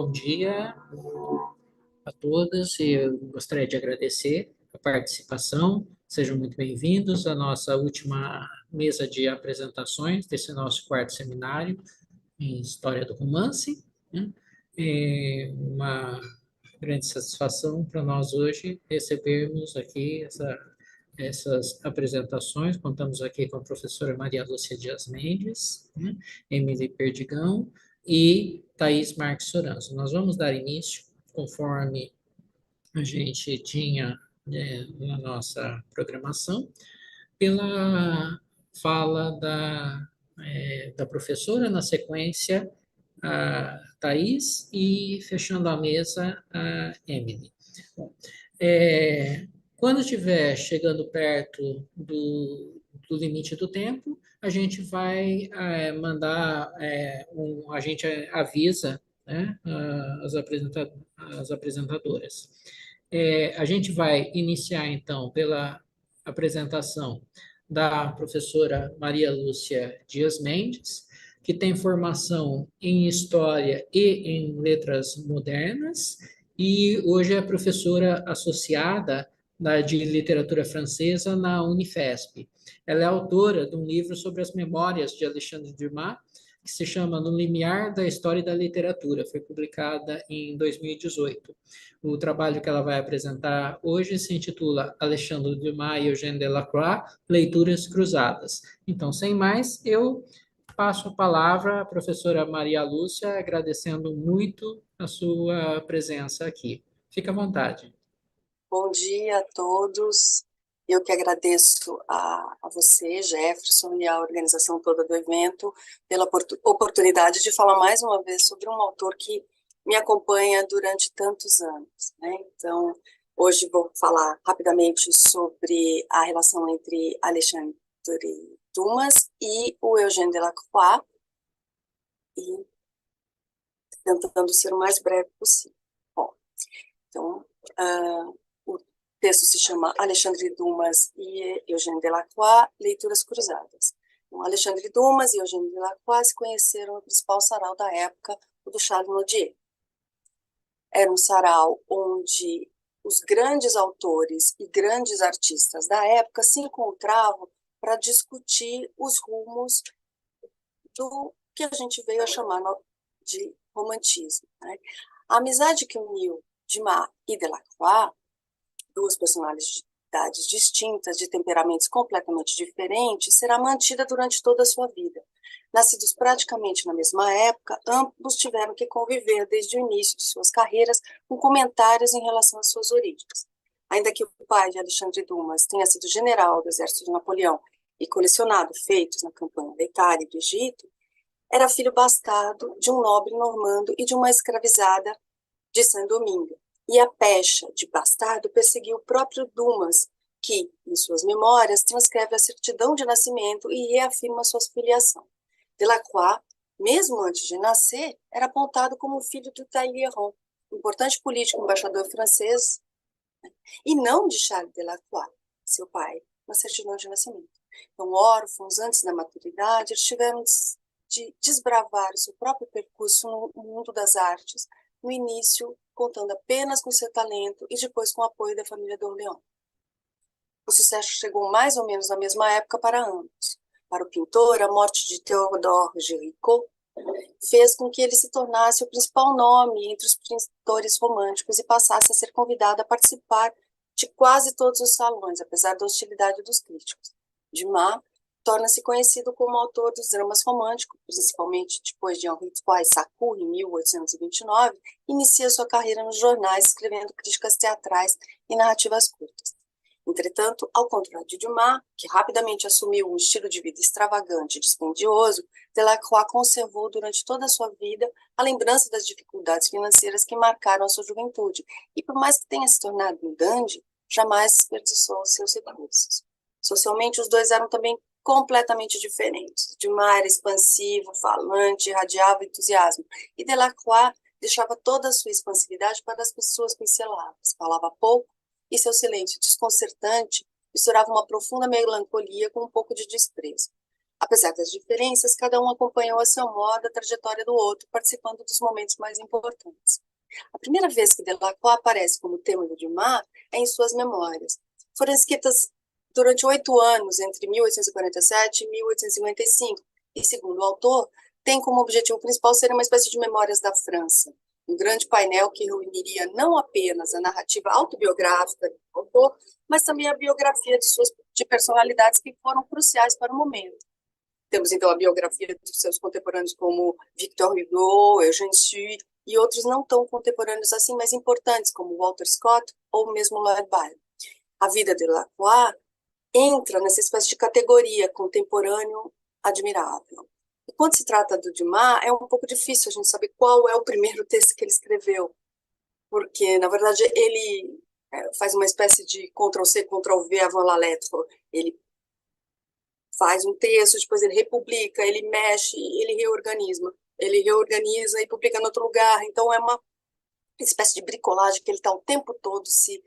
bom dia a todas e eu gostaria de agradecer a participação. Sejam muito bem-vindos à nossa última mesa de apresentações desse nosso quarto seminário em História do Romance, né? É uma grande satisfação para nós hoje recebermos aqui essas apresentações. Contamos aqui com a professora Maria Lúcia Dias Mendes, né? Emily Perdigão e Thaís Marques Soranzo. Nós vamos dar início, conforme a gente tinha, né, na nossa programação, pela fala da professora, na sequência, a Thaís, e fechando a mesa, a Emily. Bom, quando estiver chegando perto do limite do tempo, a gente vai mandar, a gente avisa, né, as apresentadoras. A gente vai iniciar, então, pela apresentação da professora Maria Lúcia Dias Mendes, que tem formação em História e em Letras Modernas, e hoje é professora associada de Literatura Francesa na Unifesp. Ela é autora de um livro sobre as memórias de Alexandre Dumas, que se chama No Limiar da História e da Literatura, foi publicada em 2018. O trabalho que ela vai apresentar hoje se intitula Alexandre Dumas e Eugène Delacroix, Leituras Cruzadas. Então, sem mais, eu passo a palavra à professora Maria Lúcia, agradecendo muito a sua presença aqui. Fique à vontade. Bom dia a todos. Eu que agradeço a você, Jefferson, e a organização toda do evento, pela oportunidade de falar mais uma vez sobre um autor que me acompanha durante tantos anos, né? Então, hoje vou falar rapidamente sobre a relação entre Alexandre Dumas e o Eugène Delacroix, e tentando ser o mais breve possível. Bom, então, o texto se chama Alexandre Dumas e Eugène Delacroix, Leituras Cruzadas. Então, Alexandre Dumas e Eugène Delacroix se conheceram no principal sarau da época, o do Charles Nodier. Era um sarau onde os grandes autores e grandes artistas da época se encontravam para discutir os rumos do que a gente veio a chamar de romantismo, né? A amizade que uniu Dumas e Delacroix, duas personalidades distintas, de temperamentos completamente diferentes, será mantida durante toda a sua vida. Nascidos praticamente na mesma época, ambos tiveram que conviver desde o início de suas carreiras com comentários em relação às suas origens. Ainda que o pai de Alexandre Dumas tenha sido general do exército de Napoleão e colecionado feitos na campanha da Itália e do Egito, era filho bastardo de um nobre normando e de uma escravizada de Saint-Domingue. E a pecha de bastardo perseguiu o próprio Dumas, que, em suas memórias, transcreve a certidão de nascimento e reafirma sua filiação. Delacroix, mesmo antes de nascer, era apontado como filho do Talleyrand, importante político embaixador francês, né? E não de Charles Delacroix, seu pai, na certidão de nascimento. Então, órfãos, antes da maturidade, eles tiveram de desbravar o seu próprio percurso no mundo das artes, no início contando apenas com seu talento e depois com o apoio da família d'Orléans. O sucesso chegou mais ou menos na mesma época para ambos. Para o pintor, a morte de Théodore Géricault fez com que ele se tornasse o principal nome entre os pintores românticos e passasse a ser convidado a participar de quase todos os salões, apesar da hostilidade dos críticos. Dumas torna-se conhecido como autor dos dramas românticos, principalmente depois de Henri III e Sacour, em 1829, inicia sua carreira nos jornais, escrevendo críticas teatrais e narrativas curtas. Entretanto, ao contrário de Dumas, que rapidamente assumiu um estilo de vida extravagante e dispendioso, Delacroix conservou durante toda a sua vida a lembrança das dificuldades financeiras que marcaram a sua juventude, e por mais que tenha se tornado um dandy, jamais desperdiçou seus recursos. Socialmente, os dois eram também completamente diferentes. Dumas era expansivo, falante, irradiava entusiasmo, e Delacroix deixava toda a sua expansividade para as pessoas pinceladas. Falava pouco, e seu silêncio desconcertante misturava uma profunda melancolia com um pouco de desprezo. Apesar das diferenças, cada um acompanhou a seu modo a trajetória do outro, participando dos momentos mais importantes. A primeira vez que Delacroix aparece como tema do Dumas é em suas memórias. Foram escritas durante 8 anos, entre 1847 e 1855, e, segundo o autor, tem como objetivo principal ser uma espécie de memórias da França, um grande painel que reuniria não apenas a narrativa autobiográfica do autor, mas também a biografia de personalidades que foram cruciais para o momento. Temos, então, a biografia dos seus contemporâneos como Victor Hugo, Eugène Sue, e outros não tão contemporâneos assim, mas importantes, como Walter Scott ou mesmo Lloyd Byron. A vida de Delacroix entra nessa espécie de categoria contemporâneo admirável. E quando se trata do Dumas, é um pouco difícil a gente saber qual é o primeiro texto que ele escreveu, porque, na verdade, ele faz uma espécie de Ctrl-C, Ctrl-V avant la lettre. Ele faz um texto, depois ele republica, ele mexe, ele reorganiza e publica em outro lugar. Então, é uma espécie de bricolagem que ele está o tempo todo se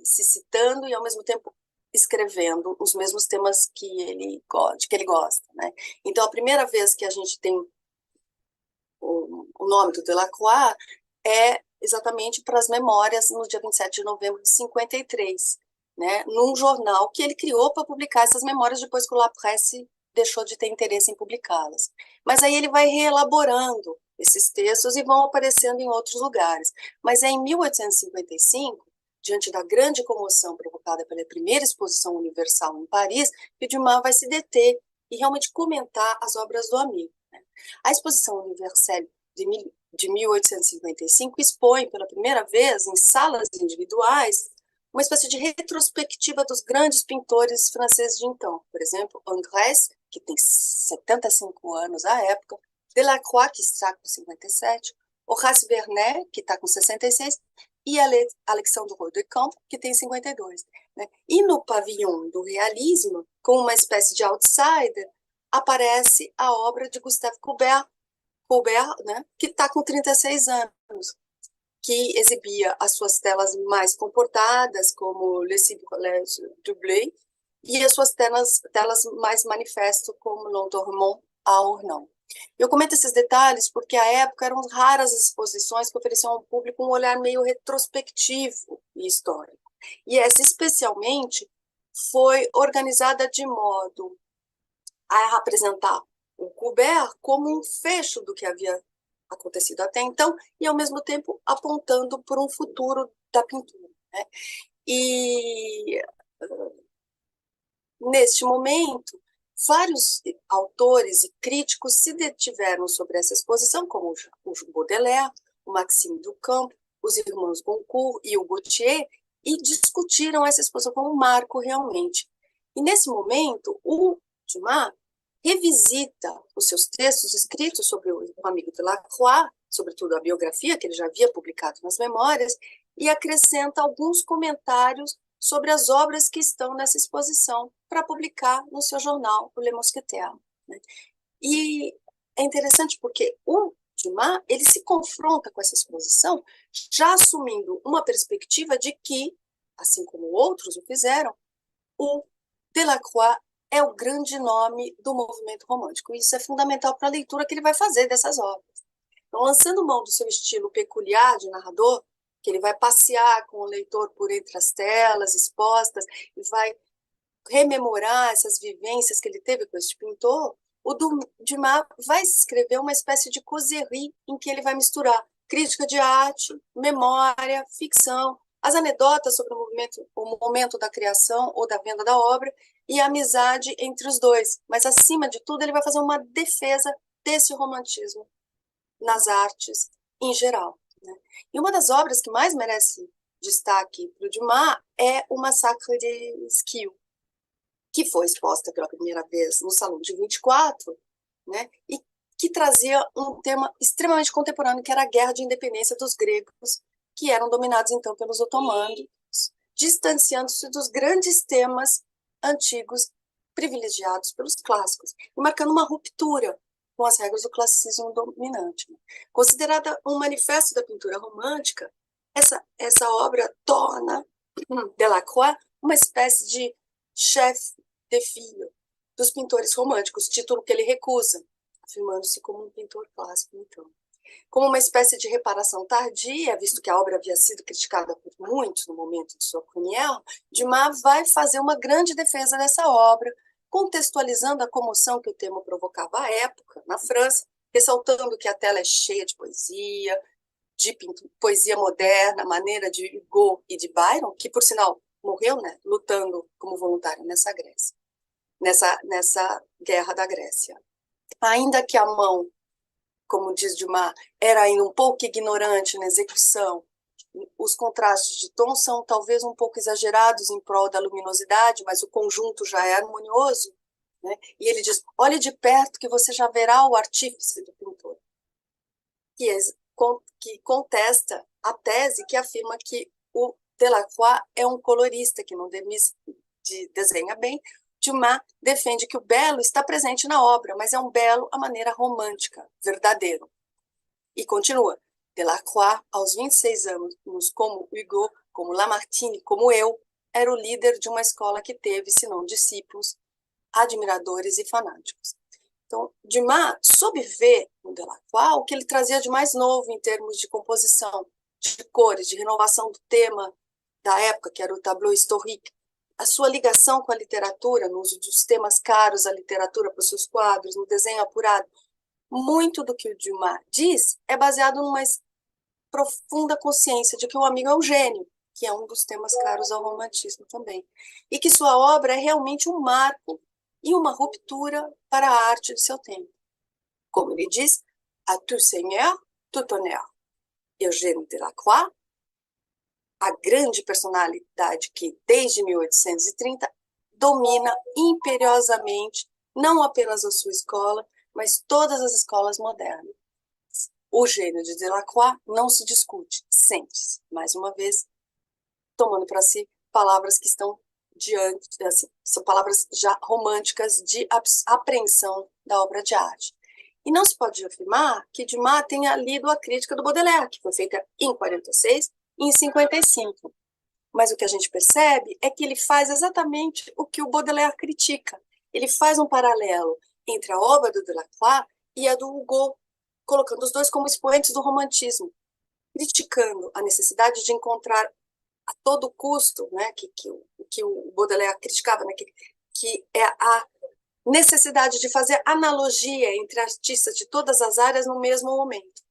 citando e, ao mesmo tempo, escrevendo os mesmos temas que ele gosta, né? Então, a primeira vez que a gente tem o nome do Delacroix é exatamente para as memórias no dia 27 de novembro de 53, né, num jornal que ele criou para publicar essas memórias depois que o La Presse deixou de ter interesse em publicá-las. Mas aí ele vai reelaborando esses textos e vão aparecendo em outros lugares. Mas é em 1855, diante da grande comoção provocada pela primeira exposição universal em Paris, que Dumas vai se deter e realmente comentar as obras do amigo, né? A exposição universal de 1855 expõe pela primeira vez em salas individuais uma espécie de retrospectiva dos grandes pintores franceses de então. Por exemplo, Ingres, que tem 75 anos à época, Delacroix, que está com 57, Horace Vernet, que está com 66, e Alexandre Duchamp, que tem 52. Né? E no pavilhão do realismo, como uma espécie de outsider, aparece a obra de Gustave Courbet, né, que está com 36 anos, que exibia as suas telas mais comportadas, como Le Ciboulage Doublé, e as suas telas mais manifesto, como L'Endormant à Ornans. Eu comento esses detalhes porque, à época, eram raras as exposições que ofereciam ao público um olhar meio retrospectivo e histórico. E essa, especialmente, foi organizada de modo a apresentar o Courbet como um fecho do que havia acontecido até então e, ao mesmo tempo, apontando por um futuro da pintura, né? E, neste momento, vários autores e críticos se detiveram sobre essa exposição, como o Baudelaire, o Maxime Duchamp, os irmãos Goncourt e o Gautier, e discutiram essa exposição como um marco realmente. E, nesse momento, o Dumas revisita os seus textos escritos sobre o amigo Delacroix, sobretudo a biografia que ele já havia publicado nas memórias, e acrescenta alguns comentários sobre as obras que estão nessa exposição para publicar no seu jornal, o Le Mousquetaire, né? E é interessante porque o Dumas, ele se confronta com essa exposição já assumindo uma perspectiva de que, assim como outros o fizeram, o Delacroix é o grande nome do movimento romântico. Isso é fundamental para a leitura que ele vai fazer dessas obras. Então, lançando mão do seu estilo peculiar de narrador, que ele vai passear com o leitor por entre as telas expostas e vai rememorar essas vivências que ele teve com este pintor, o Dumas vai escrever uma espécie de causerie em que ele vai misturar crítica de arte, memória, ficção, as anedotas sobre o momento da criação ou da venda da obra e a amizade entre os dois. Mas, acima de tudo, ele vai fazer uma defesa desse romantismo nas artes em geral, né? E uma das obras que mais merece destaque para o Dumas é o Massacre de Esquilo, que foi exposta pela primeira vez no Salão de 24, né? E que trazia um tema extremamente contemporâneo, que era a guerra de independência dos gregos, que eram dominados então pelos otomanos, distanciando-se dos grandes temas antigos privilegiados pelos clássicos, e marcando uma ruptura com as regras do classicismo dominante. Considerada um manifesto da pintura romântica, essa obra torna Delacroix uma espécie de chef de file, dos pintores românticos, título que ele recusa, afirmando-se como um pintor clássico, então. Como uma espécie de reparação tardia, visto que a obra havia sido criticada por muitos no momento de sua premiere, Dumas vai fazer uma grande defesa dessa obra, contextualizando a comoção que o tema provocava à época, na França, ressaltando que a tela é cheia de poesia moderna, maneira de Hugo e de Byron, que, por sinal, morreu, né, lutando como voluntário nessa Grécia, nessa guerra da Grécia. Ainda que a mão, como diz Dumas, era ainda um pouco ignorante na execução, os contrastes de tom são talvez um pouco exagerados em prol da luminosidade, mas o conjunto já é harmonioso, né? E ele diz, olhe de perto que você já verá o artífice do pintor, que contesta a tese que afirma que o Delacroix é um colorista que não desenha bem. Dumas defende que o belo está presente na obra, mas é um belo à maneira romântica, verdadeiro. E continua, Delacroix, aos 26 anos, como Hugo, como Lamartine, como eu, era o líder de uma escola que teve, se não discípulos, admiradores e fanáticos. Então, Dumas soube ver no Delacroix o que ele trazia de mais novo em termos de composição, de cores, de renovação do tema da época, que era o tableau historique, a sua ligação com a literatura, no uso dos temas caros à literatura para os seus quadros, no desenho apurado. Muito do que o Dumas diz é baseado numa profunda consciência de que o amigo é um gênio, que é um dos temas caros ao romantismo também, e que sua obra é realmente um marco e uma ruptura para a arte de seu tempo. Como ele diz, à tout seigneur, tout honneur. Eugène Delacroix, a grande personalidade que, desde 1830, domina imperiosamente não apenas a sua escola, mas todas as escolas modernas. O gênio de Delacroix não se discute, sente-se, mais uma vez, tomando para si palavras que estão diante, assim, são palavras já românticas de apreensão da obra de arte. E não se pode afirmar que Dumas tenha lido a crítica do Baudelaire, que foi feita em 46 e em 55. Mas o que a gente percebe é que ele faz exatamente o que o Baudelaire critica. Ele faz um paralelo entre a obra do Delacroix e a do Hugo, colocando os dois como expoentes do romantismo, criticando a necessidade de encontrar a todo custo, né, que o Baudelaire criticava, né, que é a necessidade de fazer analogia entre artistas de todas as áreas no mesmo momento.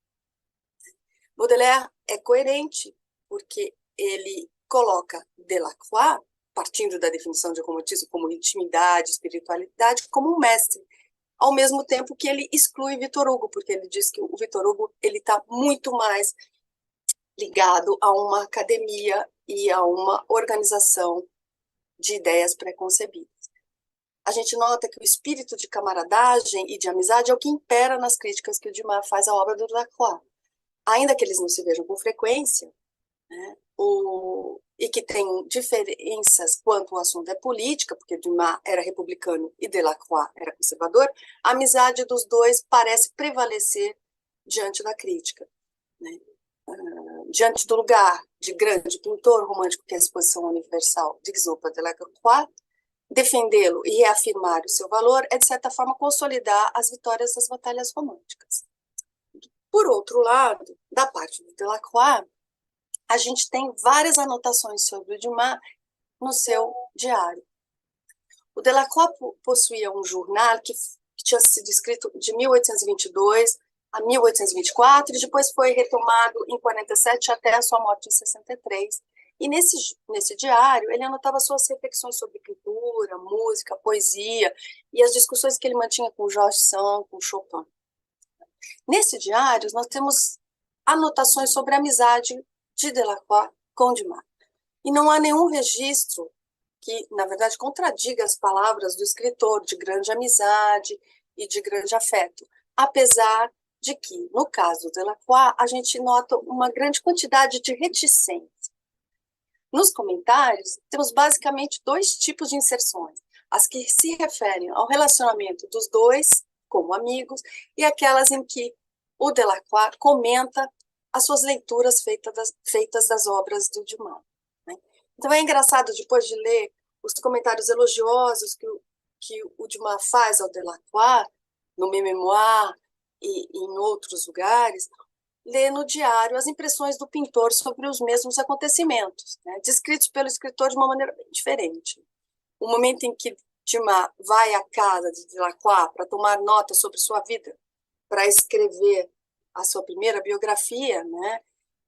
Baudelaire é coerente, porque ele coloca Delacroix, partindo da definição de romantismo como intimidade, espiritualidade, como um mestre, ao mesmo tempo que ele exclui Victor Hugo, porque ele diz que o Victor Hugo está muito mais ligado a uma academia e a uma organização de ideias preconcebidas. A gente nota que o espírito de camaradagem e de amizade é o que impera nas críticas que o Dumas faz à obra do Delacroix. Ainda que eles não se vejam com frequência, né, e que tem diferenças quanto ao assunto é política, porque Dumas era republicano e Delacroix era conservador, a amizade dos dois parece prevalecer diante da crítica, né? Diante do lugar de grande pintor romântico que é a exposição universal de Xopa Delacroix, defendê-lo e reafirmar o seu valor é, de certa forma, consolidar as vitórias das batalhas românticas. Por outro lado, da parte do Delacroix, a gente tem várias anotações sobre o Dumas no seu diário. O Delacroix possuía um jornal que tinha sido escrito de 1822 a 1824, e depois foi retomado em 47 até a sua morte em 63. E nesse diário, ele anotava suas reflexões sobre pintura, música, poesia, e as discussões que ele mantinha com George Sand, com Chopin. Nesse diário, nós temos anotações sobre a amizade de Delacroix com Dumas. E não há nenhum registro que, na verdade, contradiga as palavras do escritor de grande amizade e de grande afeto, apesar de que, no caso do Delacroix, a gente nota uma grande quantidade de reticência. Nos comentários, temos basicamente dois tipos de inserções: as que se referem ao relacionamento dos dois como amigos e aquelas em que o Delacroix comenta as suas leituras feitas das obras do Dumas, né? Então é engraçado, depois de ler os comentários elogiosos que o Dumas faz ao Delacroix, no Mes Mémoires e em outros lugares, lê no diário as impressões do pintor sobre os mesmos acontecimentos, né, descritos pelo escritor de uma maneira bem diferente. O momento em que Dumas vai à casa de Delacroix para tomar notas sobre sua vida, para escrever a sua primeira biografia, né,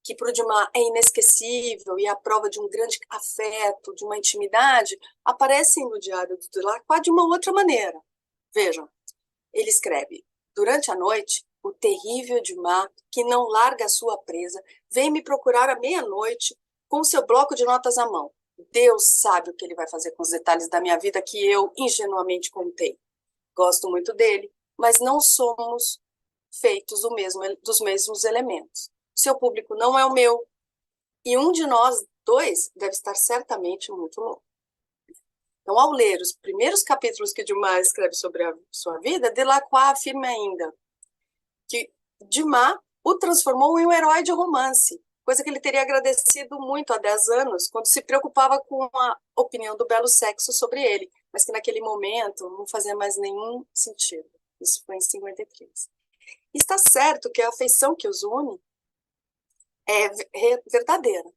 que para o Dumas é inesquecível e a prova de um grande afeto, de uma intimidade, aparecem no diário do Delacroix de uma outra maneira. Vejam, ele escreve: durante a noite, o terrível Dumas, que não larga a sua presa, vem me procurar à meia-noite com o seu bloco de notas à mão. Deus sabe o que ele vai fazer com os detalhes da minha vida que eu ingenuamente contei. Gosto muito dele, mas não somos feitos dos mesmos elementos. Seu público não é o meu, e um de nós dois deve estar certamente muito louco. Então, ao ler os primeiros capítulos que Dumas escreve sobre a sua vida, Delacroix afirma ainda que Dumas o transformou em um herói de romance, coisa que ele teria agradecido muito há 10 anos, quando se preocupava com a opinião do belo sexo sobre ele, mas que naquele momento não fazia mais nenhum sentido. Isso foi em 53. Está certo que a afeição que os une é verdadeira,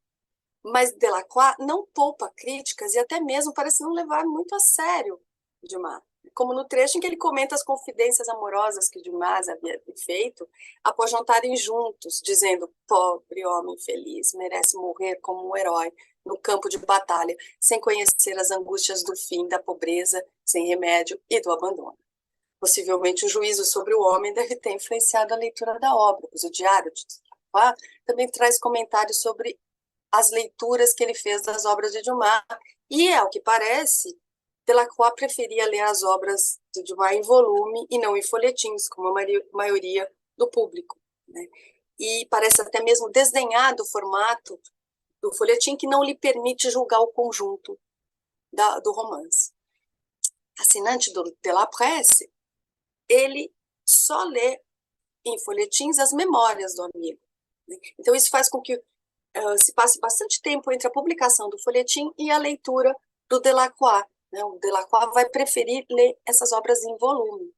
mas Delacroix não poupa críticas e até mesmo parece não levar muito a sério Dumas, como no trecho em que ele comenta as confidências amorosas que Dumas havia feito após jantarem juntos, dizendo: pobre homem feliz, merece morrer como um herói no campo de batalha, sem conhecer as angústias do fim, da pobreza, sem remédio e do abandono. Possivelmente o juízo sobre o homem deve ter influenciado a leitura da obra, pois o Diário de Delacroix também traz comentários sobre as leituras que ele fez das obras de Dumas, e, ao que parece, Delacroix preferia ler as obras de Dumas em volume e não em folhetins, como a maioria do público, né? E parece até mesmo desdenhar do formato do folhetim, que não lhe permite julgar o conjunto do romance. Assinante do De La Presse, ele só lê em folhetins as memórias do amigo, né? Então isso faz com que se passe bastante tempo entre a publicação do folhetim e a leitura do Delacroix, né? O Delacroix vai preferir ler essas obras em volume.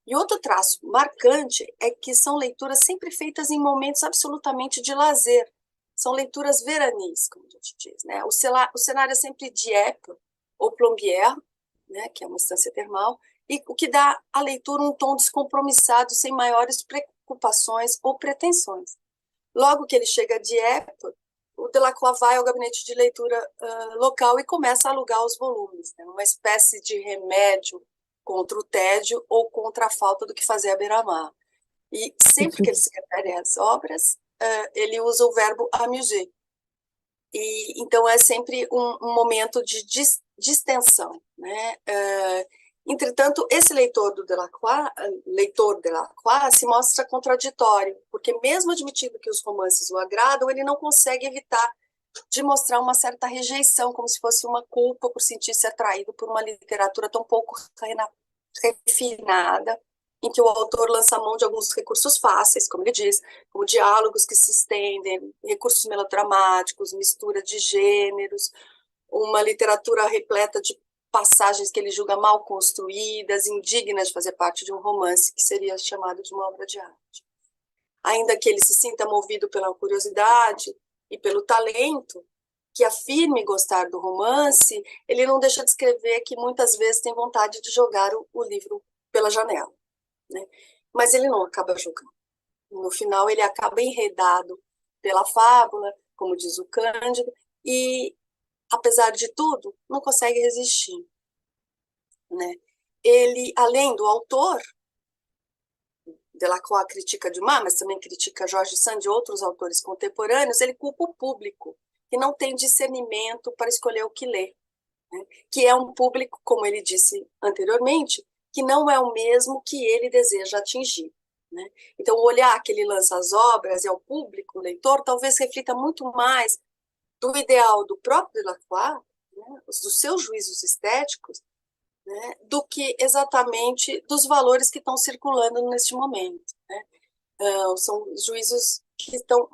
E outro traço marcante é que são leituras sempre feitas em momentos absolutamente de lazer. São leituras veranis, como a gente diz, né? O cenário é sempre Dieppe ou Plombières, né, que é uma estância termal, e o que dá à leitura um tom descompromissado, sem maiores preocupações ou pretensões. Logo que ele chega a Dieppe, o Delacroix vai ao gabinete de leitura local e começa a alugar os volumes, né? Uma espécie de remédio contra o tédio ou contra a falta do que fazer à beira-mar. E sempre que ele se refere às obras, ele usa o verbo amuser. E então é sempre um momento de distensão, né? Entretanto, esse leitor Delacroix se mostra contraditório, porque mesmo admitindo que os romances o agradam, ele não consegue evitar de mostrar uma certa rejeição, como se fosse uma culpa por sentir-se atraído por uma literatura tão pouco refinada, em que o autor lança mão de alguns recursos fáceis, como ele diz, como diálogos que se estendem, recursos melodramáticos, mistura de gêneros, uma literatura repleta de passagens que ele julga mal construídas, indignas de fazer parte de um romance que seria chamado de uma obra de arte. Ainda que ele se sinta movido pela curiosidade e pelo talento, que afirme gostar do romance, ele não deixa de escrever que muitas vezes tem vontade de jogar o livro pela janela, né? Mas ele não acaba jogando. No final, ele acaba enredado pela fábula, como diz o Cândido, e, apesar de tudo, não consegue resistir, né? Ele, além do autor, Delacroix critica Dumas, mas também critica Jorge Sand e outros autores contemporâneos, ele culpa o público, que não tem discernimento para escolher o que ler, né? Que é um público, como ele disse anteriormente, que não é o mesmo que ele deseja atingir, né? Então, o olhar que ele lança às obras e ao público, o leitor, talvez reflita muito mais do ideal do próprio Delacroix, né, dos seus juízos estéticos, né, do que exatamente dos valores que estão circulando neste momento, né? São juízos que estão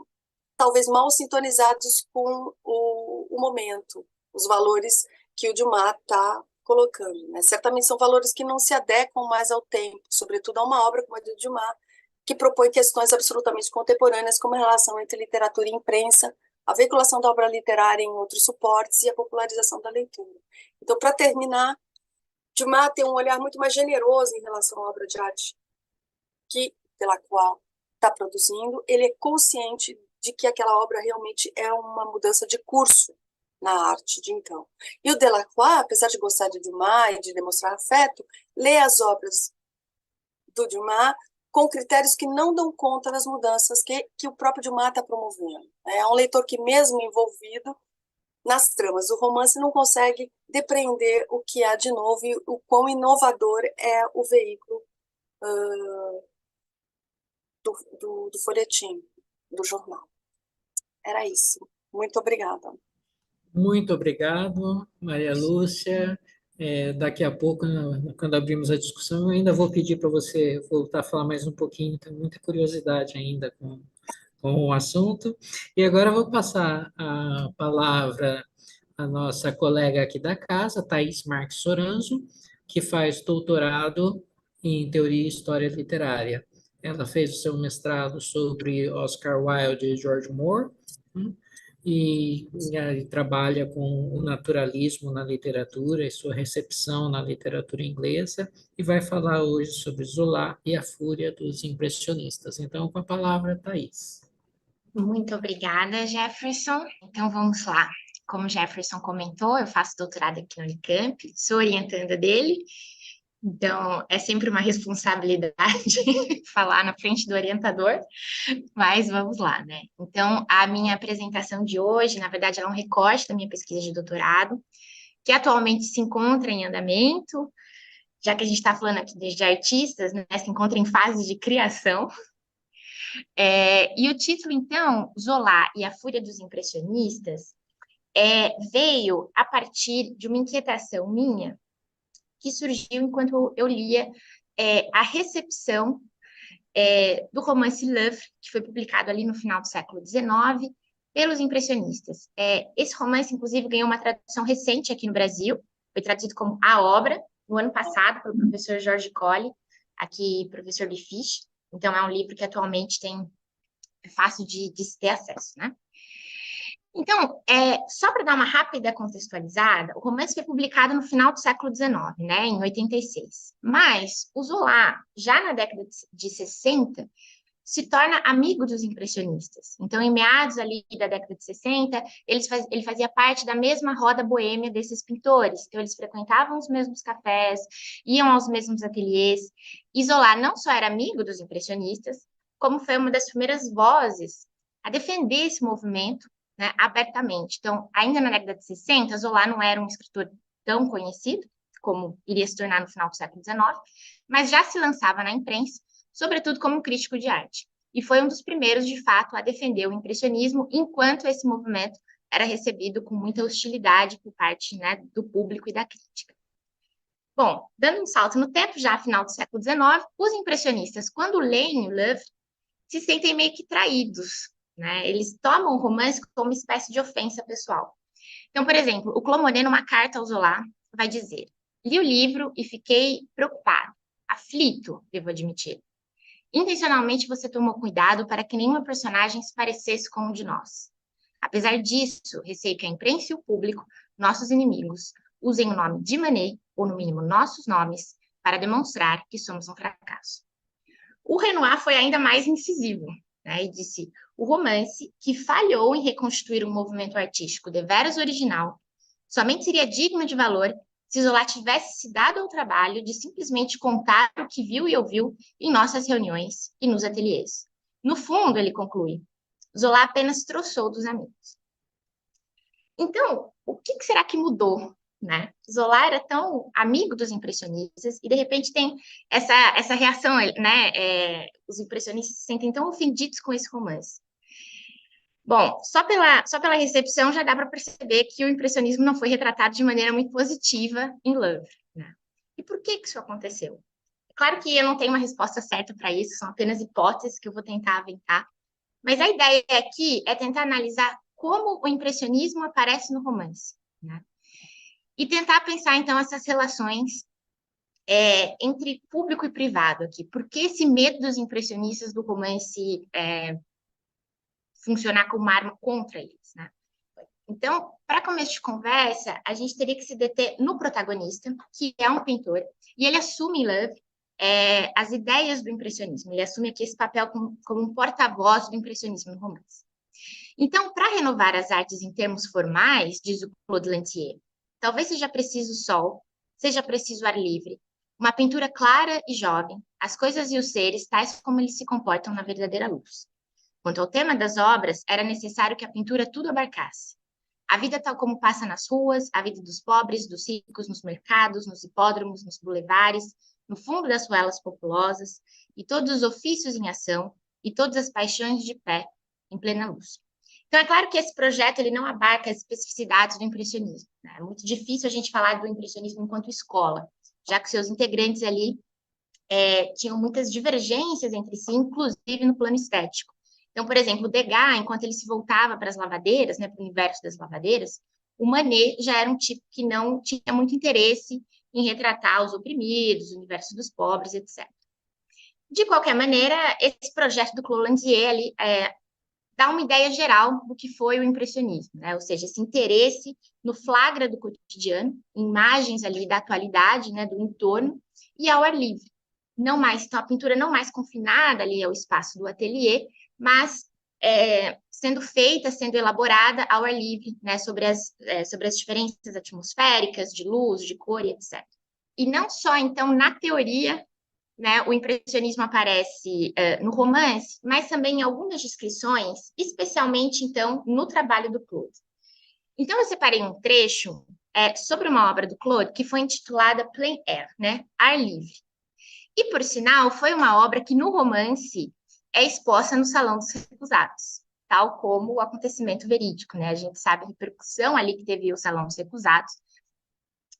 talvez mal sintonizados com o momento, os valores que o Dumas está colocando, né? Certamente são valores que não se adequam mais ao tempo, sobretudo a uma obra como a de Dumas, que propõe questões absolutamente contemporâneas, como a relação entre literatura e imprensa, a veiculação da obra literária em outros suportes e a popularização da leitura. Então, para terminar, Dumas tem um olhar muito mais generoso em relação à obra de arte pela qual está produzindo. Ele é consciente de que aquela obra realmente é uma mudança de curso na arte de então. E o Delacroix, apesar de gostar de Dumas e de demonstrar afeto, lê as obras do Dumas com critérios que não dão conta das mudanças que o próprio Dumas está promovendo. É um leitor que, mesmo envolvido nas tramas do romance, não consegue depreender o que há de novo e o quão inovador é o veículo do folhetim, do jornal. Era isso. Muito obrigada. Muito obrigado, Maria Lúcia. Daqui a pouco, quando abrirmos a discussão, eu ainda vou pedir para você voltar a falar mais um pouquinho, tenho muita curiosidade ainda com o assunto. E agora eu vou passar a palavra à nossa colega aqui da casa, Thaís Marques Soranzo, que faz doutorado em Teoria e História Literária. Ela fez o seu mestrado sobre Oscar Wilde e George Moore, né? E trabalha com o naturalismo na literatura e sua recepção na literatura inglesa, e vai falar hoje sobre Zola e a fúria dos impressionistas. Então, com a palavra, Thaís. Muito obrigada, Jefferson. Então, vamos lá. Como o Jefferson comentou, eu faço doutorado aqui no Unicamp, sou orientanda dele, então é sempre uma responsabilidade falar na frente do orientador, mas vamos lá, né? Então, a minha apresentação de hoje, na verdade, ela é um recorte da minha pesquisa de doutorado, que atualmente se encontra em andamento, já que a gente está falando aqui de artistas, né, se encontra em fase de criação. E o título, então, Zola e a Fúria dos Impressionistas, veio a partir de uma inquietação minha que surgiu enquanto eu lia a recepção do romance L'Œuvre, que foi publicado ali no final do século XIX, pelos impressionistas. Esse romance, inclusive, ganhou uma tradução recente aqui no Brasil, foi traduzido como A Obra, no ano passado, pelo professor Jorge Colli, aqui professor de Fichte. Então, é um livro que atualmente é fácil de se ter acesso, né? Então, só para dar uma rápida contextualizada, o romance foi publicado no final do século XIX, né, em 86. Mas o Zola, já na década de 60, se torna amigo dos impressionistas. Então, em meados ali da década de 60, ele fazia parte da mesma roda boêmia desses pintores. Então, eles frequentavam os mesmos cafés, iam aos mesmos ateliês. E Zola não só era amigo dos impressionistas, como foi uma das primeiras vozes a defender esse movimento, né, abertamente. Então, ainda na década de 60, Zola não era um escritor tão conhecido, como iria se tornar no final do século XIX, mas já se lançava na imprensa, sobretudo como crítico de arte. E foi um dos primeiros, de fato, a defender o impressionismo, enquanto esse movimento era recebido com muita hostilidade por parte, né, do público e da crítica. Bom, dando um salto no tempo, já final do século XIX, os impressionistas, quando leem o L'Œuvre, se sentem meio que traídos, né? Eles tomam o romance como uma espécie de ofensa pessoal. Então, por exemplo, o Clomonet, numa carta ao Zola, vai dizer: li o livro e fiquei preocupado, aflito, devo admitir. Intencionalmente você tomou cuidado para que nenhuma personagem se parecesse com um de nós. Apesar disso, receio que a imprensa e o público, nossos inimigos, usem o nome de Manet, ou no mínimo nossos nomes, para demonstrar que somos um fracasso. O Renoir foi ainda mais incisivo, né, e disse: o romance, que falhou em reconstituir um movimento artístico deveras original, somente seria digno de valor se Zola tivesse se dado ao trabalho de simplesmente contar o que viu e ouviu em nossas reuniões e nos ateliês. No fundo, ele conclui, Zola apenas troçou dos amigos. Então, o que será que mudou, né? Zola era tão amigo dos impressionistas e, de repente, tem essa reação, né? Os impressionistas se sentem tão ofendidos com esse romance. Bom, só pela recepção já dá para perceber que o impressionismo não foi retratado de maneira muito positiva em L'Œuvre, né? E por que isso aconteceu? Claro que eu não tenho uma resposta certa para isso, são apenas hipóteses que eu vou tentar aventar, mas a ideia aqui é tentar analisar como o impressionismo aparece no romance, né? e tentar pensar, então, essas relações entre público e privado aqui. Por que esse medo dos impressionistas do romance funcionar como uma arma contra eles, né? Então, para começo de conversa, a gente teria que se deter no protagonista, que é um pintor, e ele assume em Love as ideias do impressionismo. Ele assume aqui esse papel como um porta-voz do impressionismo no romance. Então, para renovar as artes em termos formais, diz o Claude Lantier, talvez seja preciso sol, seja preciso ar livre, uma pintura clara e jovem, as coisas e os seres tais como eles se comportam na verdadeira luz. Quanto ao tema das obras, era necessário que a pintura tudo abarcasse. A vida tal como passa nas ruas, a vida dos pobres, dos ricos, nos mercados, nos hipódromos, nos bulevares, no fundo das ruelas populosas, e todos os ofícios em ação, e todas as paixões de pé, em plena luz. Então, é claro que esse projeto ele não abarca as especificidades do impressionismo, né? É muito difícil a gente falar do impressionismo enquanto escola, já que seus integrantes ali tinham muitas divergências entre si, inclusive no plano estético. Então, por exemplo, o Degas, enquanto ele se voltava para as lavadeiras, né, para o universo das lavadeiras, o Manet já era um tipo que não tinha muito interesse em retratar os oprimidos, o universo dos pobres, etc. De qualquer maneira, esse projeto do Claude Lantier ali dá uma ideia geral do que foi o impressionismo, né? Ou seja, esse interesse no flagra do cotidiano, imagens ali da atualidade, né, do entorno, e ao ar livre. Não mais, então a pintura não mais confinada ali ao espaço do ateliê, mas sendo feita, sendo elaborada ao ar livre, né, sobre as diferenças atmosféricas, de luz, de cor e etc. E não só, então, na teoria, né, o impressionismo aparece no romance, mas também em algumas descrições, especialmente, então, no trabalho do Claude. Então, eu separei um trecho sobre uma obra do Claude que foi intitulada Plein Air, né, Ar Livre. E, por sinal, foi uma obra que, no romance, é exposta no Salão dos Recusados, tal como o acontecimento verídico, né? A gente sabe a repercussão ali que teve o Salão dos Recusados.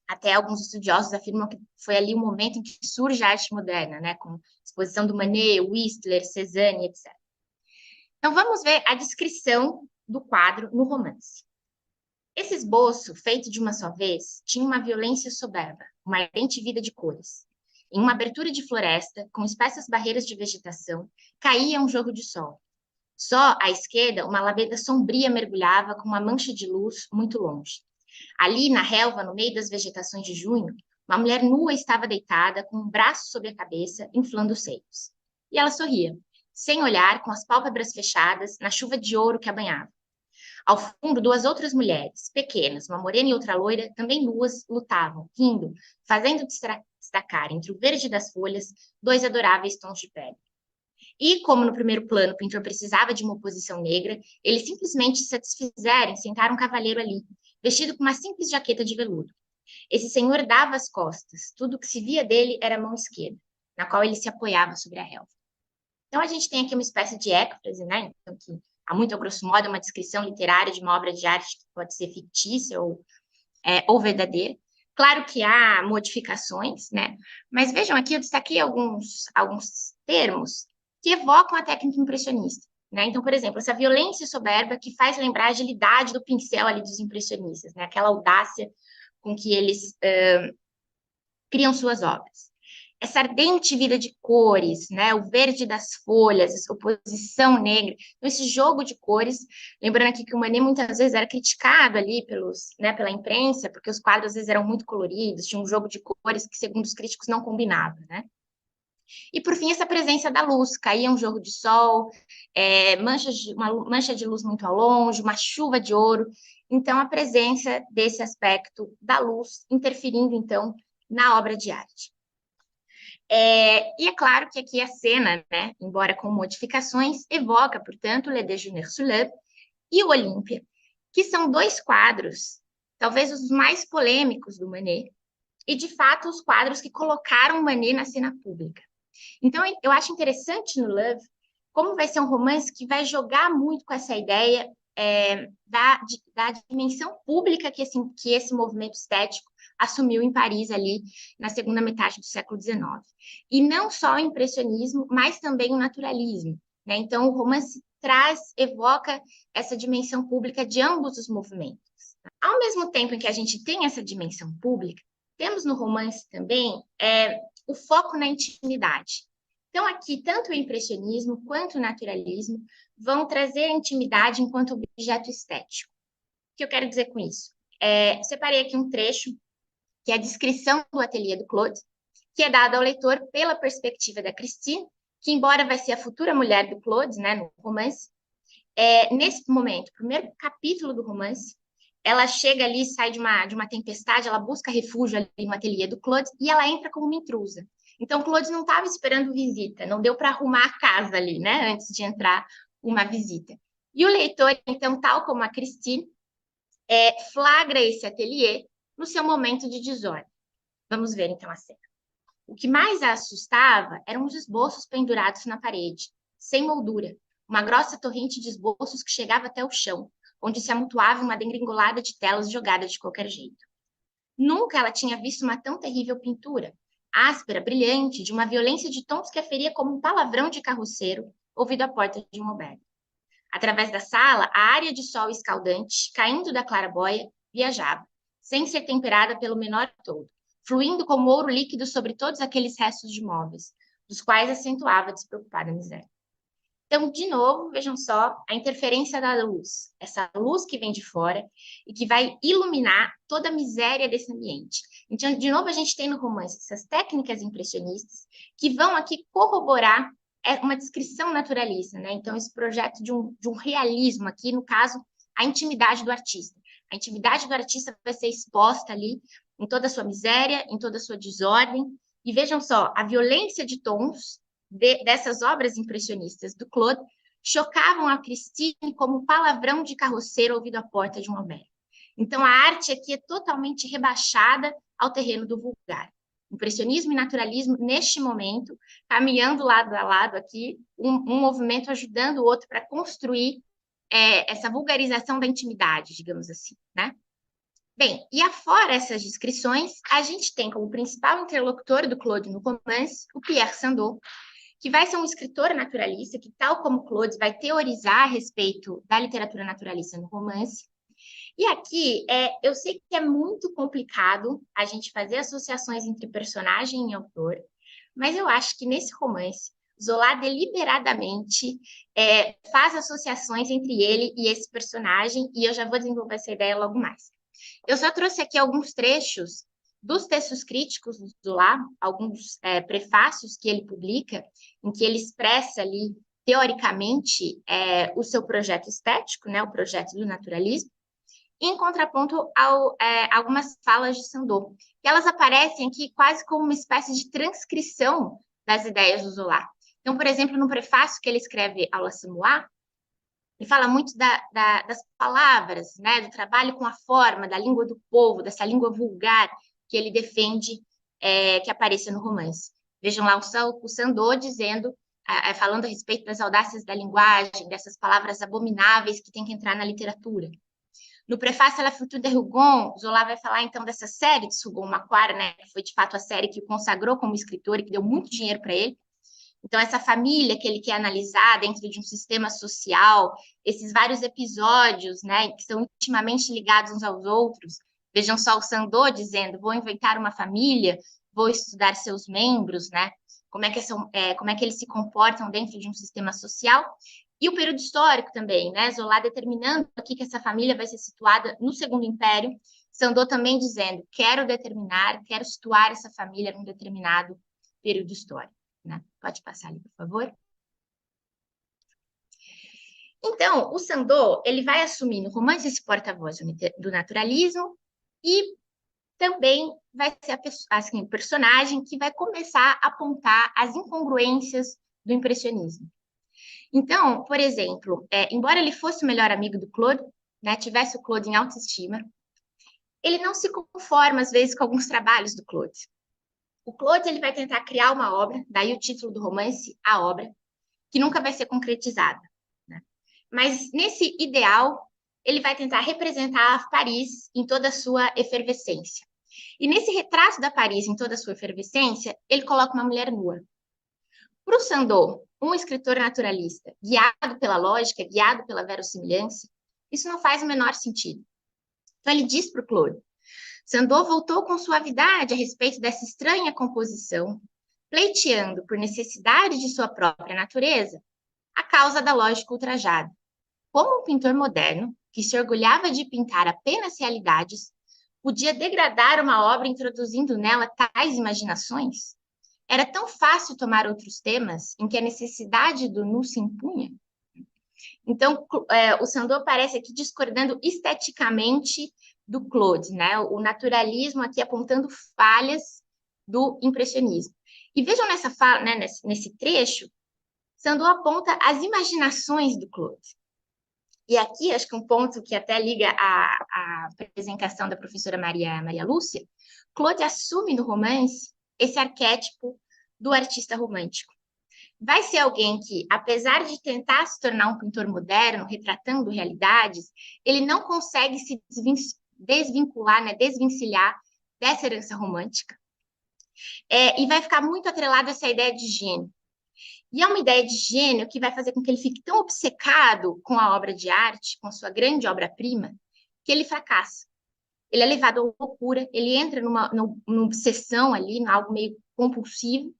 Até alguns estudiosos afirmam que foi ali o momento em que surge a arte moderna, né? Com a exposição do Manet, Whistler, Cézanne, etc. Então, vamos ver a descrição do quadro no romance. Esse esboço, feito de uma só vez, tinha uma violência soberba, uma ardente vida de cores. Em uma abertura de floresta, com espessas barreiras de vegetação, caía um jogo de sol. Só à esquerda, uma alameda sombria mergulhava com uma mancha de luz muito longe. Ali, na relva, no meio das vegetações de junho, uma mulher nua estava deitada, com um braço sobre a cabeça, inflando os seios. E ela sorria, sem olhar, com as pálpebras fechadas, na chuva de ouro que a banhava. Ao fundo, duas outras mulheres, pequenas, uma morena e outra loira, também nuas, lutavam, rindo, fazendo destacar entre o verde das folhas dois adoráveis tons de pele. E, como no primeiro plano o pintor precisava de uma oposição negra, eles simplesmente se satisfizeram em sentar um cavalheiro ali, vestido com uma simples jaqueta de veludo. Esse senhor dava as costas, tudo o que se via dele era a mão esquerda, na qual ele se apoiava sobre a relva. Então, a gente tem aqui uma espécie de êxfrase, né? Então, que, a muito grosso modo, é uma descrição literária de uma obra de arte que pode ser fictícia ou verdadeira. Claro que há modificações, né? Mas vejam aqui, eu destaquei alguns termos que evocam a técnica impressionista, né? Então, por exemplo, essa violência soberba que faz lembrar a agilidade do pincel ali dos impressionistas, né? Aquela audácia com que eles criam suas obras. Essa ardente vida de cores, né? O verde das folhas, essa oposição negra, então, esse jogo de cores, lembrando aqui que o Manet muitas vezes era criticado ali pela imprensa, porque os quadros às vezes eram muito coloridos, tinha um jogo de cores que, segundo os críticos, não combinava, né? E, por fim, essa presença da luz, caía um jogo de sol, uma mancha de luz muito ao longe, uma chuva de ouro, então a presença desse aspecto da luz interferindo, então, na obra de arte. E é claro que aqui a cena, né, embora com modificações, evoca, portanto, Le Déjeuner sur l'Aube e o Olímpia, que são dois quadros, talvez os mais polêmicos do Manet, e, de fato, os quadros que colocaram o Manet na cena pública. Então, eu acho interessante no Love como vai ser um romance que vai jogar muito com essa ideia da dimensão pública que esse movimento estético assumiu em Paris ali na segunda metade do século XIX. E não só o impressionismo, mas também o naturalismo, né? Então, o romance evoca essa dimensão pública de ambos os movimentos. Ao mesmo tempo em que a gente tem essa dimensão pública, temos no romance também o foco na intimidade. Então, aqui, tanto o impressionismo quanto o naturalismo vão trazer a intimidade enquanto objeto estético. O que eu quero dizer com isso? Separei aqui um trecho, que é a descrição do ateliê do Claude, que é dado ao leitor pela perspectiva da Christine, que, embora vai ser a futura mulher do Claude, né, no romance, nesse momento, o primeiro capítulo do romance, ela chega ali, sai de uma tempestade, ela busca refúgio ali no ateliê do Claude e ela entra como uma intrusa. Então, o Claude não estava esperando visita, não deu para arrumar a casa ali, né, antes de entrar uma visita. E o leitor, então, tal como a Christine, flagra esse ateliê no seu momento de desordem. Vamos ver, então, a cena. O que mais a assustava eram os esboços pendurados na parede, sem moldura, uma grossa torrente de esboços que chegava até o chão, onde se amontoava uma degringolada de telas jogadas de qualquer jeito. Nunca ela tinha visto uma tão terrível pintura, áspera, brilhante, de uma violência de tons que aferia como um palavrão de carroceiro ouvido à porta de um albergue. Através da sala, a área de sol escaldante, caindo da claraboia, viajava, sem ser temperada pelo menor todo, fluindo como ouro líquido sobre todos aqueles restos de móveis, dos quais acentuava a despreocupada miséria. Então, de novo, vejam só a interferência da luz, essa luz que vem de fora e que vai iluminar toda a miséria desse ambiente. Então, de novo, a gente tem no romance essas técnicas impressionistas que vão aqui corroborar uma descrição naturalista, né? Então, esse projeto de um realismo aqui, no caso, a intimidade do artista. A intimidade do artista vai ser exposta ali em toda a sua miséria, em toda a sua desordem. E vejam só, a violência de tons dessas obras impressionistas do Claude chocavam a Christine como um palavrão de carroceiro ouvido à porta de um albergue. Então, a arte aqui é totalmente rebaixada ao terreno do vulgar. Impressionismo e naturalismo, neste momento, caminhando lado a lado aqui, um movimento ajudando o outro para construir essa vulgarização da intimidade, digamos assim, né? Bem, e afora essas descrições, a gente tem como principal interlocutor do Claude no romance o Pierre Sandeau, que vai ser um escritor naturalista, que, tal como Claude, vai teorizar a respeito da literatura naturalista no romance. E aqui, eu sei que é muito complicado a gente fazer associações entre personagem e autor, mas eu acho que nesse romance, Zola deliberadamente faz associações entre ele e esse personagem, e eu já vou desenvolver essa ideia logo mais. Eu só trouxe aqui alguns trechos dos textos críticos do Zola, alguns prefácios que ele publica, em que ele expressa ali, teoricamente, o seu projeto estético, né, o projeto do naturalismo, em contraponto a algumas falas de Sandeau, que elas aparecem aqui quase como uma espécie de transcrição das ideias do Zola. Então, por exemplo, no prefácio que ele escreve ao L'Assommoir, ele fala muito das palavras, né, do trabalho com a forma, da língua do povo, dessa língua vulgar que ele defende que apareça no romance. Vejam lá o Sandeau dizendo, falando a respeito das audácias da linguagem, dessas palavras abomináveis que tem que entrar na literatura. No prefácio à La Future de Rougon, Zola vai falar, então, dessa série de Rougon-Macquart, né, que foi, de fato, a série que o consagrou como escritor e que deu muito dinheiro para ele. Então, essa família que ele quer analisar dentro de um sistema social, esses vários episódios, né, que são intimamente ligados uns aos outros. Vejam só o Sandeau dizendo, vou inventar uma família, vou estudar seus membros, né, como é que eles se comportam dentro de um sistema social. E o período histórico também, né, Zola determinando aqui que essa família vai ser situada no Segundo Império, Sandeau também dizendo, quero situar essa família num determinado período histórico. Né? Pode passar ali, por favor. Então, o Sandeau, ele vai assumir no romance esse porta-voz do naturalismo e também vai ser o personagem que vai começar a apontar as incongruências do impressionismo. Então, por exemplo, embora ele fosse o melhor amigo do Claude, né, tivesse o Claude em autoestima, ele não se conforma, às vezes, com alguns trabalhos do Claude. O Claude ele vai tentar criar uma obra, daí o título do romance, A Obra, que nunca vai ser concretizada. Né? Mas nesse ideal, ele vai tentar representar Paris em toda a sua efervescência. E nesse retrato da Paris em toda a sua efervescência, ele coloca uma mulher nua. Para o Sandeau, um escritor naturalista, guiado pela lógica, guiado pela verossimilhança, isso não faz o menor sentido. Então ele diz para o Claude, Sandeau voltou com suavidade a respeito dessa estranha composição, pleiteando por necessidade de sua própria natureza a causa da lógica ultrajada. Como um pintor moderno, que se orgulhava de pintar apenas realidades, podia degradar uma obra introduzindo nela tais imaginações? Era tão fácil tomar outros temas em que a necessidade do nu se impunha? Então, o Sandeau aparece aqui discordando esteticamente do Claude, né? O naturalismo aqui apontando falhas do impressionismo. E vejam nessa fala, né, nesse trecho, Sandeau aponta as imaginações do Claude. E aqui, acho que um ponto que até liga à apresentação da professora Maria Lúcia, Claude assume no romance esse arquétipo do artista romântico. Vai ser alguém que, apesar de tentar se tornar um pintor moderno, retratando realidades, ele não consegue se desvincular, né, desvencilhar dessa herança romântica. E vai ficar muito atrelado a essa ideia de gênio. E é uma ideia de gênio que vai fazer com que ele fique tão obcecado com a obra de arte, com a sua grande obra-prima, que ele fracassa. Ele é levado à loucura, ele entra numa obsessão ali, em algo meio compulsivo,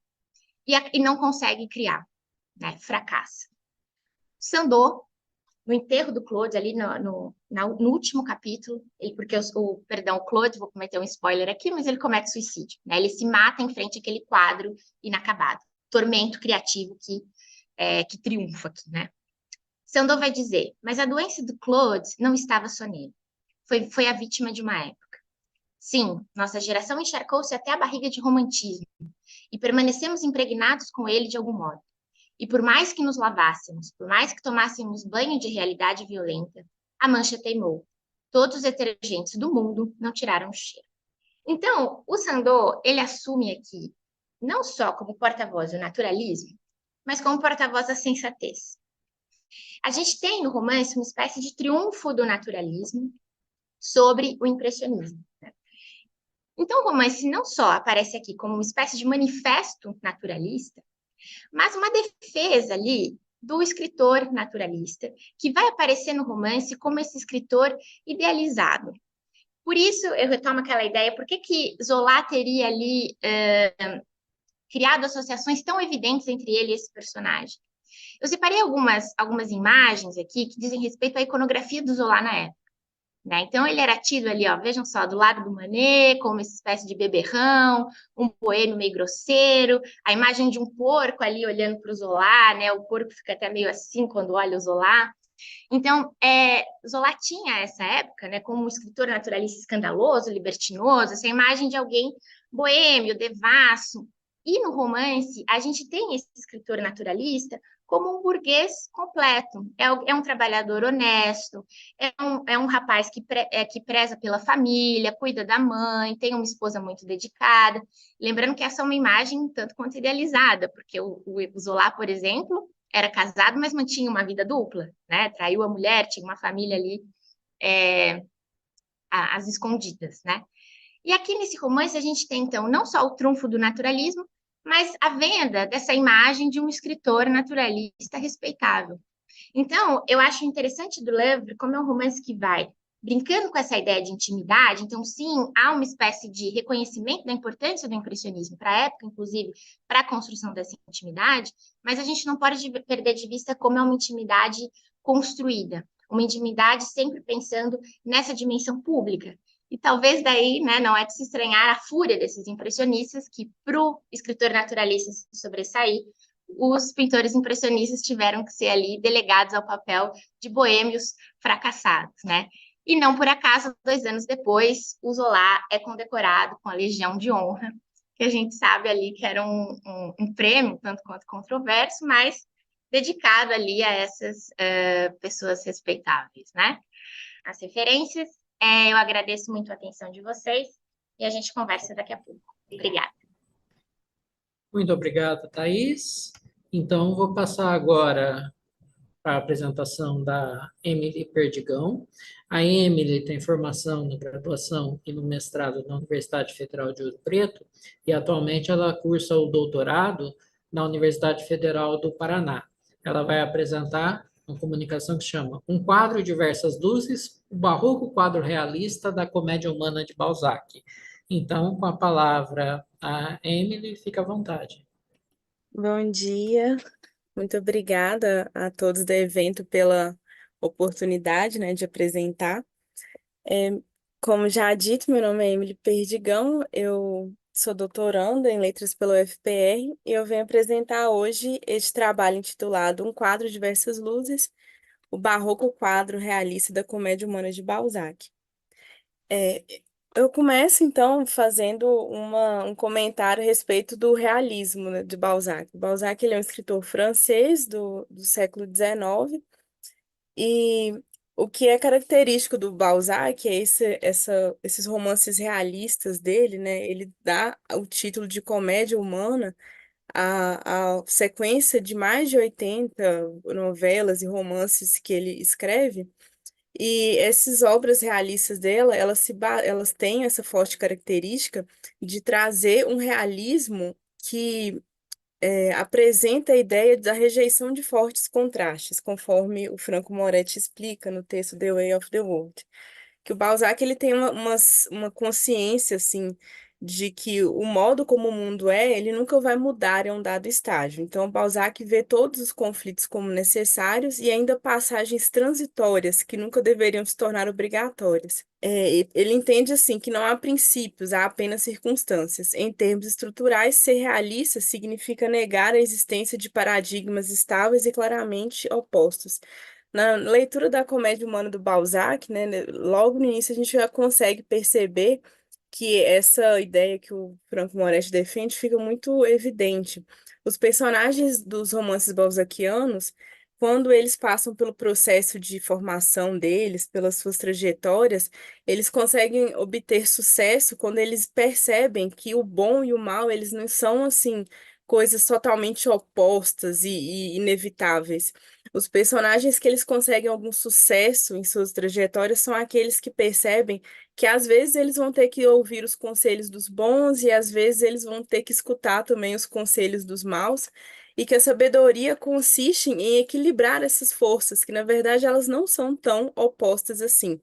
e não consegue criar, né? Fracassa. Sandeau, no enterro do Claude, ali no último capítulo, o Claude, vou cometer um spoiler aqui, mas ele comete suicídio, né? Ele se mata em frente àquele quadro inacabado. Tormento criativo que triunfa aqui, né? Sandeau vai dizer, mas a doença do Claude não estava só nele. Foi a vítima de uma época. Sim, nossa geração encharcou-se até a barriga de romantismo e permanecemos impregnados com ele de algum modo. E por mais que nos lavássemos, por mais que tomássemos banho de realidade violenta, a mancha teimou. Todos os detergentes do mundo não tiraram o cheiro. Então, o Sandeau, ele assume aqui não só como porta-voz do naturalismo, mas como porta-voz da sensatez. A gente tem no romance uma espécie de triunfo do naturalismo sobre o impressionismo, né? Então, o romance não só aparece aqui como uma espécie de manifesto naturalista, mas uma defesa ali do escritor naturalista, que vai aparecer no romance como esse escritor idealizado. Por isso, eu retomo aquela ideia, por que Zola teria ali criado associações tão evidentes entre ele e esse personagem? Eu separei algumas imagens aqui que dizem respeito à iconografia do Zola na época, né? Então, ele era tido ali, ó, vejam só, do lado do Manet, como uma espécie de beberrão, um boêmio meio grosseiro, a imagem de um porco ali olhando para o Zola, né? O porco fica até meio assim quando olha o Zola. Então, Zola tinha essa época, né, como um escritor naturalista escandaloso, libertinoso, essa imagem de alguém boêmio, devasso. E no romance, a gente tem esse escritor naturalista como um burguês completo. É um trabalhador honesto, é um rapaz que preza pela família, cuida da mãe, tem uma esposa muito dedicada. Lembrando que essa é uma imagem tanto quanto idealizada, porque o Zola, por exemplo, era casado, mas mantinha uma vida dupla, né? Traiu a mulher, tinha uma família ali às escondidas, né? E aqui nesse romance a gente tem, então, não só o trunfo do naturalismo, mas a venda dessa imagem de um escritor naturalista respeitável. Então, eu acho interessante do Louvre como é um romance que vai brincando com essa ideia de intimidade. Então, sim, há uma espécie de reconhecimento da importância do impressionismo para a época, inclusive para a construção dessa intimidade, mas a gente não pode perder de vista como é uma intimidade construída, uma intimidade sempre pensando nessa dimensão pública. E talvez daí, né, não é de se estranhar a fúria desses impressionistas que, para o escritor naturalista se sobressair, os pintores impressionistas tiveram que ser ali delegados ao papel de boêmios fracassados, né? E não por acaso, 2 anos depois, o Zola é condecorado com a Legião de Honra, que a gente sabe ali que era um prêmio, tanto quanto controverso, mas dedicado ali a essas pessoas respeitáveis, né? As referências, eu agradeço muito a atenção de vocês e a gente conversa daqui a pouco. Obrigada. Muito obrigado, Thaís. Então, vou passar agora para a apresentação da Emily Perdigão. A Emily tem formação na graduação e no mestrado na Universidade Federal de Ouro Preto e atualmente ela cursa o doutorado na Universidade Federal do Paraná. Ela vai apresentar uma comunicação que chama Um quadro de diversas luzes, o barroco quadro realista da comédia humana de Balzac. Então, com a palavra a Emily, fica à vontade. Bom dia, muito obrigada a todos do evento pela oportunidade, né, de apresentar. É, Como já dito, meu nome é Emily Perdigão, eu sou doutoranda em Letras pela UFPR e eu venho apresentar hoje este trabalho intitulado Um quadro de diversas luzes, o barroco quadro realista da comédia humana de Balzac. É, eu começo, então, fazendo um comentário a respeito do realismo, né, de Balzac. Balzac ele é um escritor francês do século XIX, e o que é característico do Balzac é esses romances realistas dele, né? Ele dá o título de comédia humana à sequência de mais de 80 novelas e romances que ele escreve, e essas obras realistas dela, elas têm essa forte característica de trazer um realismo que apresenta a ideia da rejeição de fortes contrastes, conforme o Franco Moretti explica no texto The Way of the World, que o Balzac ele tem uma consciência assim de que o modo como o mundo é, ele nunca vai mudar em um dado estágio. Então, o Balzac vê todos os conflitos como necessários e ainda passagens transitórias que nunca deveriam se tornar obrigatórias. Ele entende assim que não há princípios, há apenas circunstâncias. Em termos estruturais, ser realista significa negar a existência de paradigmas estáveis e claramente opostos. Na leitura da Comédia Humana do Balzac, logo no início a gente já consegue perceber que essa ideia que o Franco Moretti defende fica muito evidente. Os personagens dos romances balzaquianos, quando eles passam pelo processo de formação deles, pelas suas trajetórias, eles conseguem obter sucesso quando eles percebem que o bom e o mal, eles não são assim coisas totalmente opostas e inevitáveis. Os personagens que eles conseguem algum sucesso em suas trajetórias são aqueles que percebem que às vezes eles vão ter que ouvir os conselhos dos bons e às vezes eles vão ter que escutar também os conselhos dos maus, e que a sabedoria consiste em equilibrar essas forças, que na verdade elas não são tão opostas assim.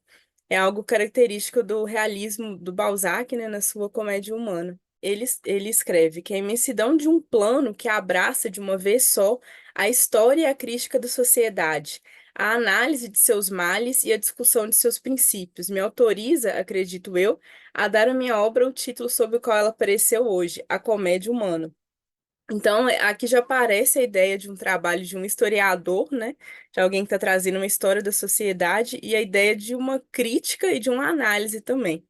É algo característico do realismo do Balzac, né, na sua comédia humana. Ele escreve que a imensidão de um plano que abraça de uma vez só a história e a crítica da sociedade, a análise de seus males e a discussão de seus princípios me autoriza, acredito eu, a dar à minha obra o título sob o qual ela apareceu hoje, a comédia humana. Então, aqui já aparece a ideia de um trabalho de um historiador, né? De alguém que está trazendo uma história da sociedade e a ideia de uma crítica e de uma análise também.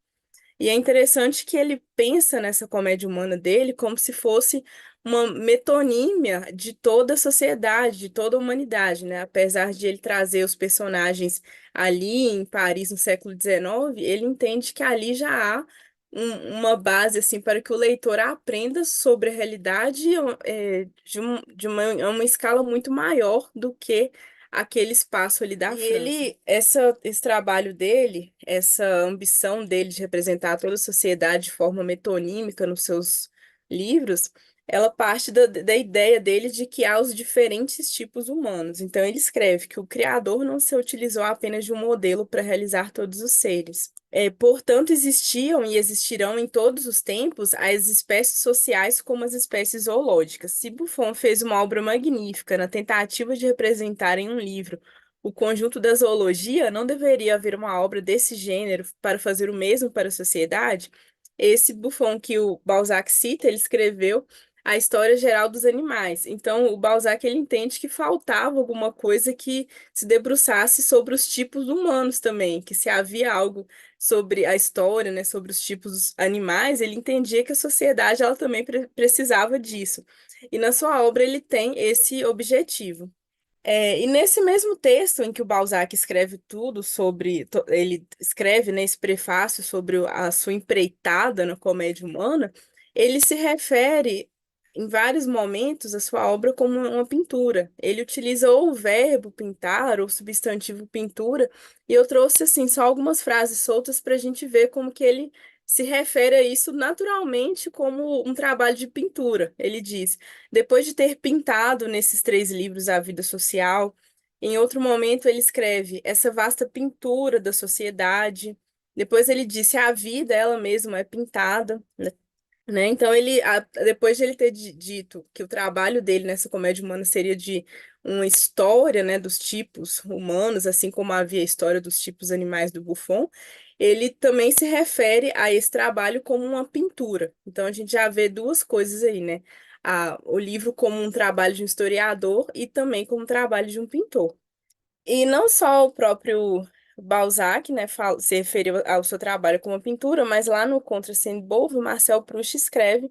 E é interessante que ele pensa nessa comédia humana dele como se fosse uma metonímia de toda a sociedade, de toda a humanidade, né? Apesar de ele trazer os personagens ali em Paris no século XIX, ele entende que ali já há uma base assim para que o leitor aprenda sobre a realidade de uma escala muito maior do que aquele espaço ali da França. Esse trabalho dele, essa ambição dele de representar toda a sociedade de forma metonímica nos seus livros, ela parte da ideia dele de que há os diferentes tipos humanos. Então, ele escreve que o Criador não se utilizou apenas de um modelo para realizar todos os seres. Portanto, existiam e existirão em todos os tempos as espécies sociais como as espécies zoológicas. Se Buffon fez uma obra magnífica na tentativa de representar em um livro o conjunto da zoologia, não deveria haver uma obra desse gênero para fazer o mesmo para a sociedade? Esse Buffon que o Balzac cita, ele escreveu a história geral dos animais. Então, o Balzac ele entende que faltava alguma coisa que se debruçasse sobre os tipos humanos também, que se havia algo sobre a história, né, sobre os tipos dos animais, ele entendia que a sociedade ela também precisava disso. E na sua obra ele tem esse objetivo. E nesse mesmo texto em que o Balzac escreve tudo sobre, ele escreve nesse prefácio sobre a sua empreitada na comédia humana, ele se refere em vários momentos à sua obra como uma pintura. Ele utiliza ou o verbo pintar ou o substantivo pintura, e eu trouxe assim só algumas frases soltas para a gente ver como que ele se refere a isso naturalmente como um trabalho de pintura. Ele diz: depois de ter pintado nesses 3 livros a vida social, em outro momento ele escreve essa vasta pintura da sociedade. Depois ele disse: a vida, ela mesma, é pintada, né? Então, depois de ele ter dito que o trabalho dele nessa comédia humana seria de uma história, né, dos tipos humanos, assim como havia a história dos tipos animais do Buffon, ele também se refere a esse trabalho como uma pintura. Então, a gente já vê 2 coisas aí, né? O livro como um trabalho de um historiador e também como um trabalho de um pintor. E não só o próprio Balzac, né, se referiu ao seu trabalho como pintura, mas lá no Contre Saint-Beuve, Marcel Proust escreve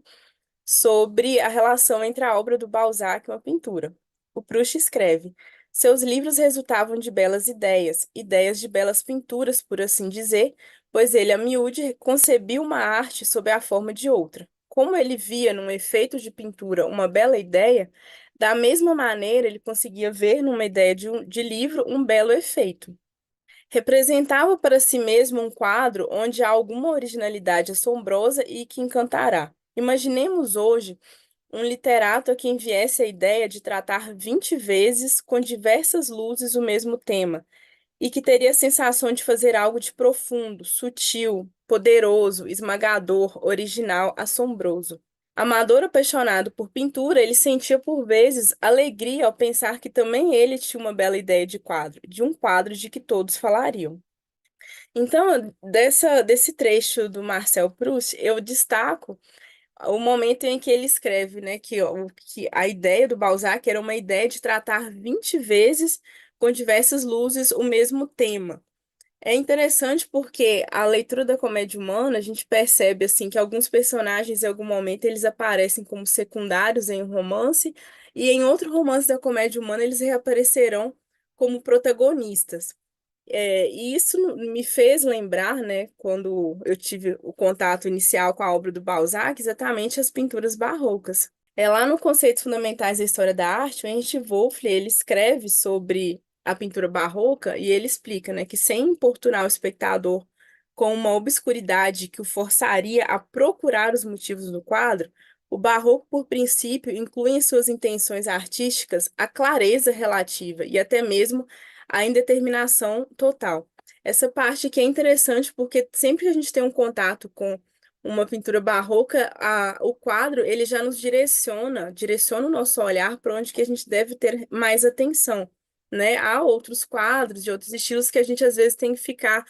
sobre a relação entre a obra do Balzac e uma pintura. O Proust escreve: seus livros resultavam de belas ideias, ideias de belas pinturas, por assim dizer, pois ele, a miúde, concebia uma arte sob a forma de outra. Como ele via num efeito de pintura uma bela ideia, da mesma maneira ele conseguia ver numa ideia de livro um belo efeito. Representava para si mesmo um quadro onde há alguma originalidade assombrosa e que encantará. Imaginemos hoje um literato a quem viesse a ideia de tratar 20 vezes com diversas luzes o mesmo tema, e que teria a sensação de fazer algo de profundo, sutil, poderoso, esmagador, original, assombroso. Amador apaixonado por pintura, ele sentia por vezes alegria ao pensar que também ele tinha uma bela ideia de quadro, de um quadro de que todos falariam. Então, desse trecho do Marcel Proust, eu destaco o momento em que ele escreve, né, que a ideia do Balzac era uma ideia de tratar 20 vezes com diversas luzes o mesmo tema. É interessante porque a leitura da comédia humana, a gente percebe assim que alguns personagens em algum momento eles aparecem como secundários em um romance e em outro romance da comédia humana eles reaparecerão como protagonistas. E isso me fez lembrar, né, quando eu tive o contato inicial com a obra do Balzac, exatamente as pinturas barrocas. Lá no Conceitos Fundamentais da História da Arte, o Henry Wolff, ele escreve sobre a pintura barroca e ele explica, né, que sem importunar o espectador com uma obscuridade que o forçaria a procurar os motivos do quadro, o barroco, por princípio, inclui em suas intenções artísticas a clareza relativa e até mesmo a indeterminação total. Essa parte que é interessante porque sempre que a gente tem um contato com uma pintura barroca, o quadro ele já nos direciona o nosso olhar para onde que a gente deve ter mais atenção, né? Há outros quadros de outros estilos que a gente às vezes tem que ficar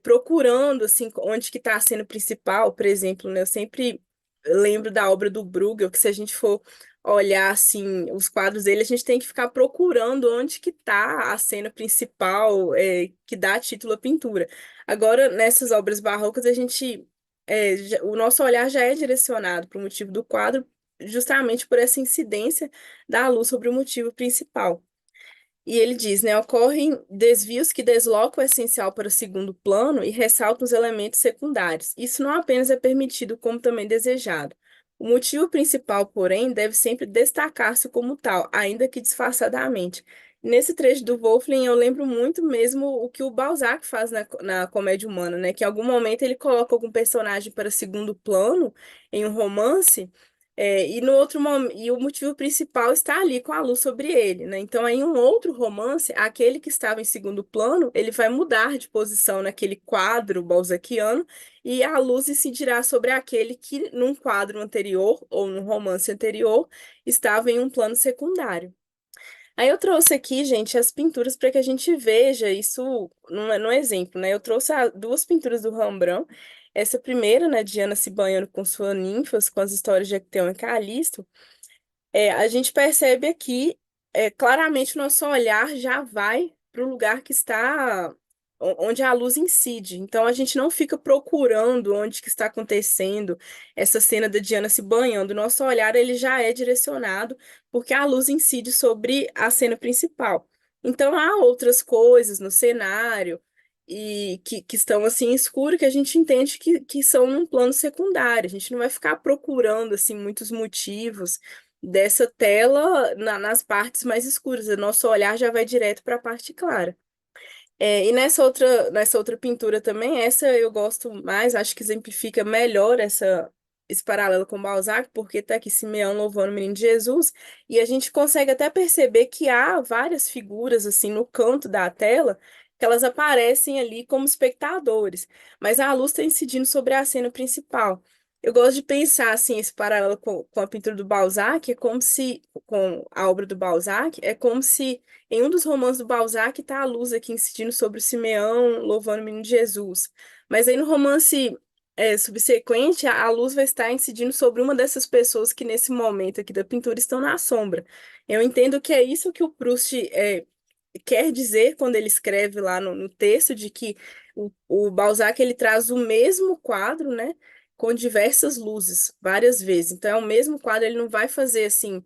procurando assim onde que está a cena principal, por exemplo, né? Eu sempre lembro da obra do Bruegel, que se a gente for olhar assim os quadros dele, a gente tem que ficar procurando onde que está a cena principal, que dá título à pintura. Agora, nessas obras barrocas, o nosso olhar já é direcionado para o motivo do quadro, justamente por essa incidência da luz sobre o motivo principal. E ele diz, né, ocorrem desvios que deslocam o essencial para o segundo plano e ressaltam os elementos secundários. Isso não apenas é permitido, como também desejado. O motivo principal, porém, deve sempre destacar-se como tal, ainda que disfarçadamente. Nesse trecho do Wolfling, eu lembro muito mesmo o que o Balzac faz na comédia humana, né? Que em algum momento ele coloca algum personagem para segundo plano em um romance, e no outro momento, e o motivo principal está ali com a luz sobre ele, né? Então, em um outro romance, aquele que estava em segundo plano, ele vai mudar de posição naquele quadro balzaquiano e a luz incidirá sobre aquele que, num quadro anterior ou num romance anterior, estava em um plano secundário. Aí eu trouxe aqui, gente, as pinturas para que a gente veja isso no exemplo, né? Eu trouxe 2 pinturas do Rembrandt. Essa primeira, né, de Ana se banhando com suas ninfas, com as histórias de Acteon e Calisto, a gente percebe aqui, claramente o nosso olhar já vai para o lugar que está, onde a luz incide. Então a gente não fica procurando onde que está acontecendo essa cena da Diana se banhando. O nosso olhar ele já é direcionado porque a luz incide sobre a cena principal. Então há outras coisas no cenário e que estão assim escuro que a gente entende que são num plano secundário. A gente não vai ficar procurando assim muitos motivos dessa tela nas partes mais escuras. O nosso olhar já vai direto para a parte clara. E nessa outra pintura também, essa eu gosto mais, acho que exemplifica melhor esse paralelo com Balzac, porque tá aqui Simeão louvando o menino Jesus, e a gente consegue até perceber que há várias figuras, assim, no canto da tela, que elas aparecem ali como espectadores, mas a luz está incidindo sobre a cena principal. Eu gosto de pensar, assim, esse paralelo com a pintura do Balzac, com a obra do Balzac, é como se em um dos romances do Balzac está a luz aqui incidindo sobre o Simeão louvando o menino Jesus. Mas aí no romance subsequente, a luz vai estar incidindo sobre uma dessas pessoas que nesse momento aqui da pintura estão na sombra. Eu entendo que é isso que o Proust quer dizer quando ele escreve lá no texto de que o Balzac ele traz o mesmo quadro, né, com diversas luzes, várias vezes. Então é o mesmo quadro, ele não vai fazer assim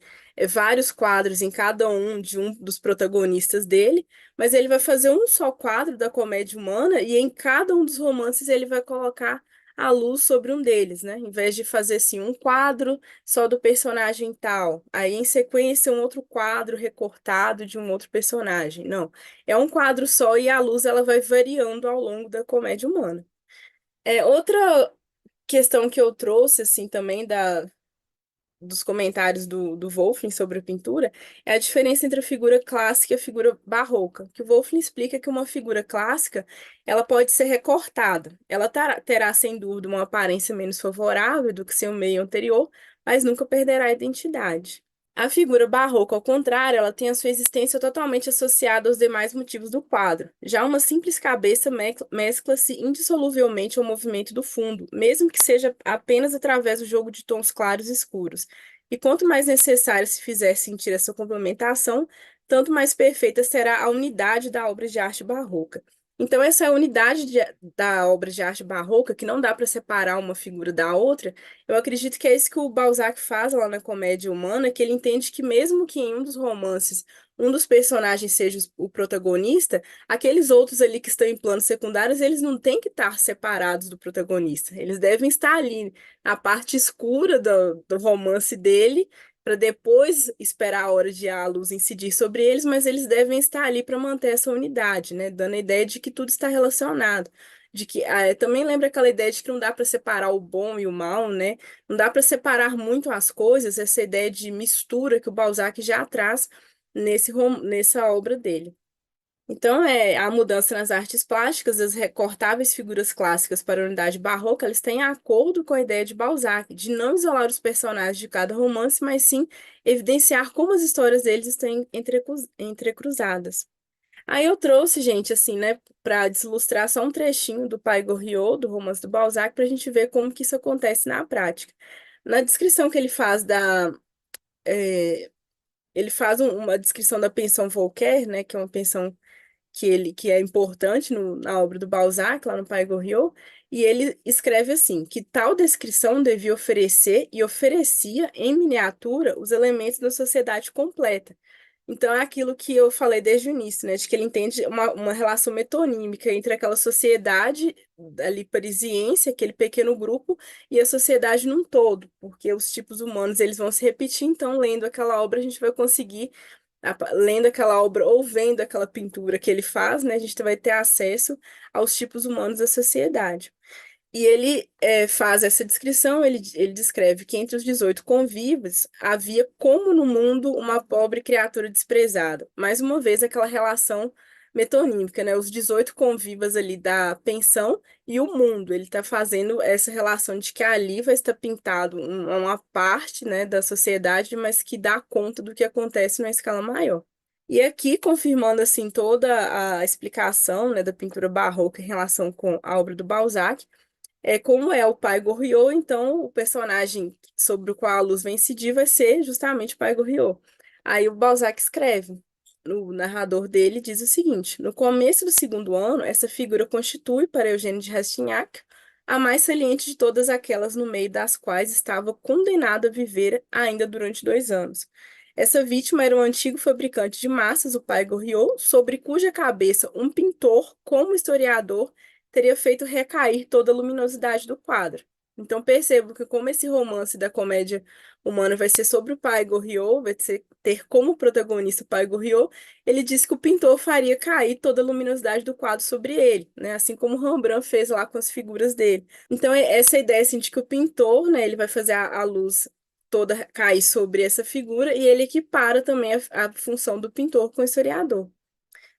vários quadros em cada um de um dos protagonistas dele, mas ele vai fazer um só quadro da comédia humana e em cada um dos romances ele vai colocar a luz sobre um deles, né? Em vez de fazer assim um quadro só do personagem tal, aí em sequência um outro quadro recortado de um outro personagem. Não, é um quadro só e a luz ela vai variando ao longo da comédia humana. Outra questão que eu trouxe assim também dos comentários do Wolfling sobre a pintura é a diferença entre a figura clássica e a figura barroca, que o Wolfling explica que uma figura clássica ela pode ser recortada, ela terá sem dúvida uma aparência menos favorável do que seu meio anterior, mas nunca perderá a identidade. A figura barroca, ao contrário, ela tem a sua existência totalmente associada aos demais motivos do quadro. Já uma simples cabeça mescla-se indissoluvelmente ao movimento do fundo, mesmo que seja apenas através do jogo de tons claros e escuros. E quanto mais necessário se fizer sentir essa complementação, tanto mais perfeita será a unidade da obra de arte barroca. Então, essa unidade da obra de arte barroca, que não dá para separar uma figura da outra, eu acredito que é isso que o Balzac faz lá na Comédia Humana, que ele entende que mesmo que em um dos romances um dos personagens seja o protagonista, aqueles outros ali que estão em planos secundários, eles não têm que estar separados do protagonista. Eles devem estar ali na parte escura do romance dele, para depois esperar a hora de a luz incidir sobre eles, mas eles devem estar ali para manter essa unidade, né? Dando a ideia de que tudo está relacionado. De que também lembra aquela ideia de que não dá para separar o bom e o mal, né? Não dá para separar muito as coisas, essa ideia de mistura que o Balzac já traz nessa obra dele. Então, a mudança nas artes plásticas, as recortáveis figuras clássicas para a unidade barroca, eles têm acordo com a ideia de Balzac, de não isolar os personagens de cada romance, mas sim evidenciar como as histórias deles estão entrecruzadas. Aí eu trouxe, gente, assim, né, para desilustrar só um trechinho do Pai Goriot, do romance do Balzac, para a gente ver como que isso acontece na prática. Na descrição que ele faz ele faz uma descrição da pensão Volcker, né, que é uma pensão que é importante na obra do Balzac, lá no Pai Goriot, e ele escreve assim, que tal descrição devia oferecer e oferecia em miniatura os elementos da sociedade completa. Então, é aquilo que eu falei desde o início, né? De que ele entende uma relação metonímica entre aquela sociedade ali parisiense, aquele pequeno grupo, e a sociedade num todo, porque os tipos humanos eles vão se repetir, então, lendo aquela obra, a gente vai conseguir, lendo aquela obra ou vendo aquela pintura que ele faz, né? A gente vai ter acesso aos tipos humanos da sociedade. E ele faz essa descrição, ele descreve que entre os 18 convivas havia, como no mundo, uma pobre criatura desprezada. Mais uma vez, aquela relação metonímica, né? Os 18 convivas ali da pensão e o mundo. Ele está fazendo essa relação de que ali vai estar pintado uma parte, né, da sociedade, mas que dá conta do que acontece numa escala maior. E aqui, confirmando assim toda a explicação, né, da pintura barroca em relação com a obra do Balzac, como é o pai Goriot, então o personagem sobre o qual a luz vai incidir vai ser justamente o pai Goriot. Aí o Balzac escreve, o narrador dele diz o seguinte: no começo do segundo ano, essa figura constitui para Eugênio de Rastignac a mais saliente de todas aquelas no meio das quais estava condenado a viver ainda durante 2 anos. Essa vítima era um antigo fabricante de massas, o pai Goriot, sobre cuja cabeça um pintor, como historiador, teria feito recair toda a luminosidade do quadro. Então, percebo que como esse romance da comédia humana vai ser sobre o pai Goriot, ter como protagonista o pai Goriot, ele disse que o pintor faria cair toda a luminosidade do quadro sobre ele, né? Assim como Rembrandt fez lá com as figuras dele. Então, essa ideia assim, de que o pintor, né, ele vai fazer a luz toda cair sobre essa figura e ele equipara também a função do pintor com o historiador.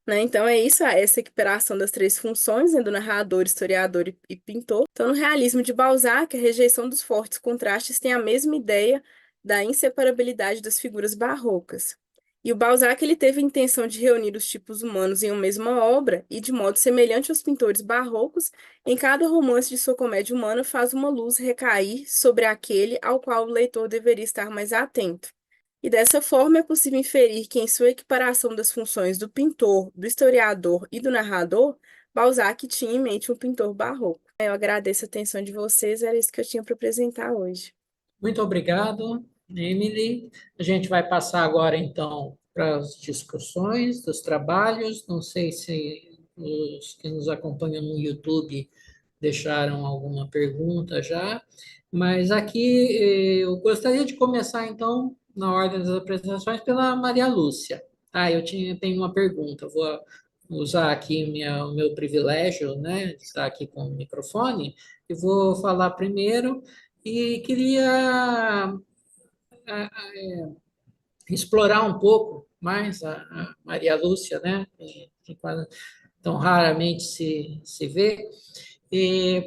Né? Então é isso, essa equiparação das três funções, né, do narrador, historiador e pintor. Então, no realismo de Balzac, a rejeição dos fortes contrastes tem a mesma ideia da inseparabilidade das figuras barrocas. E o Balzac ele teve a intenção de reunir os tipos humanos em uma mesma obra e, de modo semelhante aos pintores barrocos, em cada romance de sua comédia humana faz uma luz recair sobre aquele ao qual o leitor deveria estar mais atento. E dessa forma é possível inferir que, em sua equiparação das funções do pintor, do historiador e do narrador, Balzac tinha em mente um pintor barroco. Eu agradeço a atenção de vocês, era isso que eu tinha para apresentar hoje. Muito obrigado, Emily. A gente vai passar agora, então, para as discussões dos trabalhos. Não sei se os que nos acompanham no YouTube deixaram alguma pergunta já, mas aqui eu gostaria de começar, então, na ordem das apresentações, pela Maria Lúcia. Tenho uma pergunta, vou usar aqui o meu privilégio, né, de estar aqui com o microfone, e vou falar primeiro, e queria explorar um pouco mais a Maria Lúcia, né, que tão raramente se vê,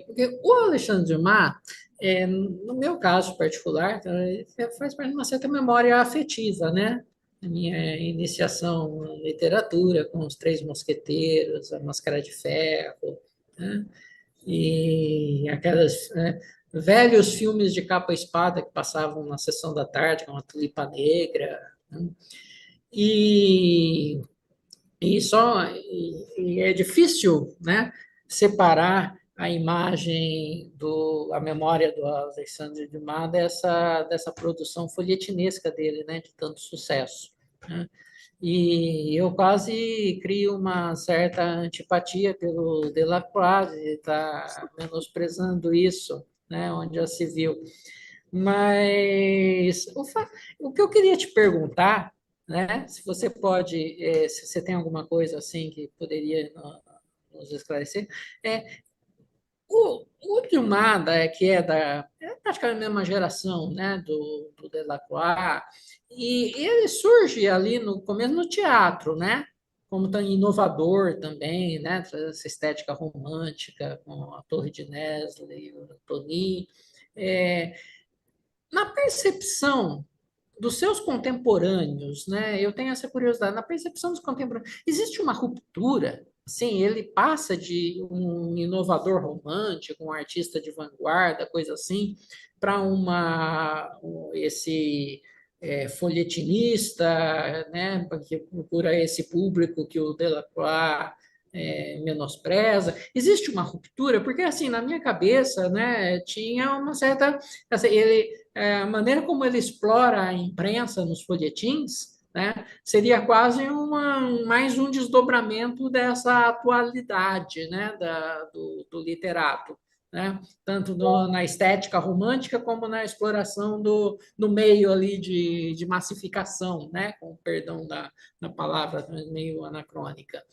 porque o Alexandre Dumas, no meu caso particular, faz parte de uma certa memória afetiva, né? A minha iniciação na literatura, com Os Três Mosqueteiros, A Máscara de Ferro, né? E aquelas velhos filmes de capa e espada que passavam na sessão da tarde, com a Tulipa Negra, né? E e é difícil, né, separar a imagem a memória do Alexandre Dumas dessa produção folhetinesca dele, né, de tanto sucesso, né? E eu quase crio uma certa antipatia pelo Delacroix, de estar menosprezando isso, né, onde já se viu. Mas o que eu queria te perguntar, né? Se você pode, se você tem alguma coisa assim que poderia nos esclarecer, é o Dilmada, que é praticamente a mesma geração, né, do Delacroix, e ele surge ali no começo no teatro, né? Como tão inovador também, né? Traz essa estética romântica com a Torre de Nesle, o Tony. É, na percepção dos seus contemporâneos, né? Eu tenho essa curiosidade. Na percepção dos contemporâneos, existe uma ruptura? Sim, ele passa de um inovador romântico, um artista de vanguarda, coisa assim, para esse folhetinista, né? Que procura esse público que o Delacroix menospreza. Existe uma ruptura, porque assim, na minha cabeça, né, tinha uma certa, assim, a maneira como ele explora a imprensa nos folhetins, né, seria quase mais um desdobramento dessa atualidade, né, do literato, né, tanto na estética romântica como na exploração do meio ali de massificação, né, com o perdão da palavra meio anacrônica.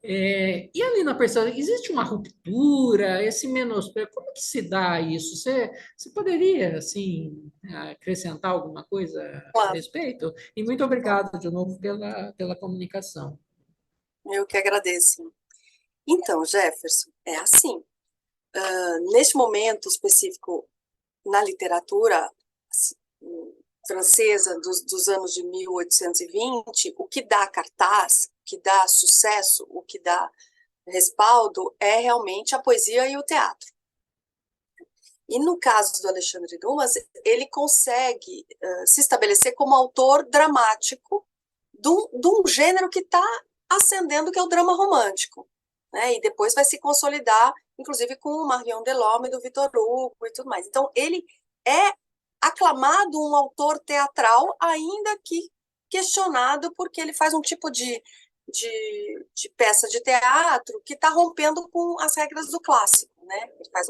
E ali na percepção, existe uma ruptura, esse menosprezo, como que se dá isso? Você poderia, assim, acrescentar alguma coisa a Claro, respeito? E muito obrigado de novo pela comunicação. eu que agradeço. Então, Jefferson, é assim, neste momento específico na literatura francesa dos anos de 1820, o que dá cartaz, o que dá sucesso, o que dá respaldo é realmente a poesia e o teatro. E no caso do Alexandre Dumas, ele consegue se estabelecer como autor dramático de um gênero que está ascendendo, que é o drama romântico, né? E depois vai se consolidar, inclusive com o Marion Delorme do Victor Hugo e tudo mais. Então, ele é aclamado um autor teatral, ainda que questionado, porque ele faz um tipo de peça de teatro que está rompendo com as regras do clássico, né? Ele faz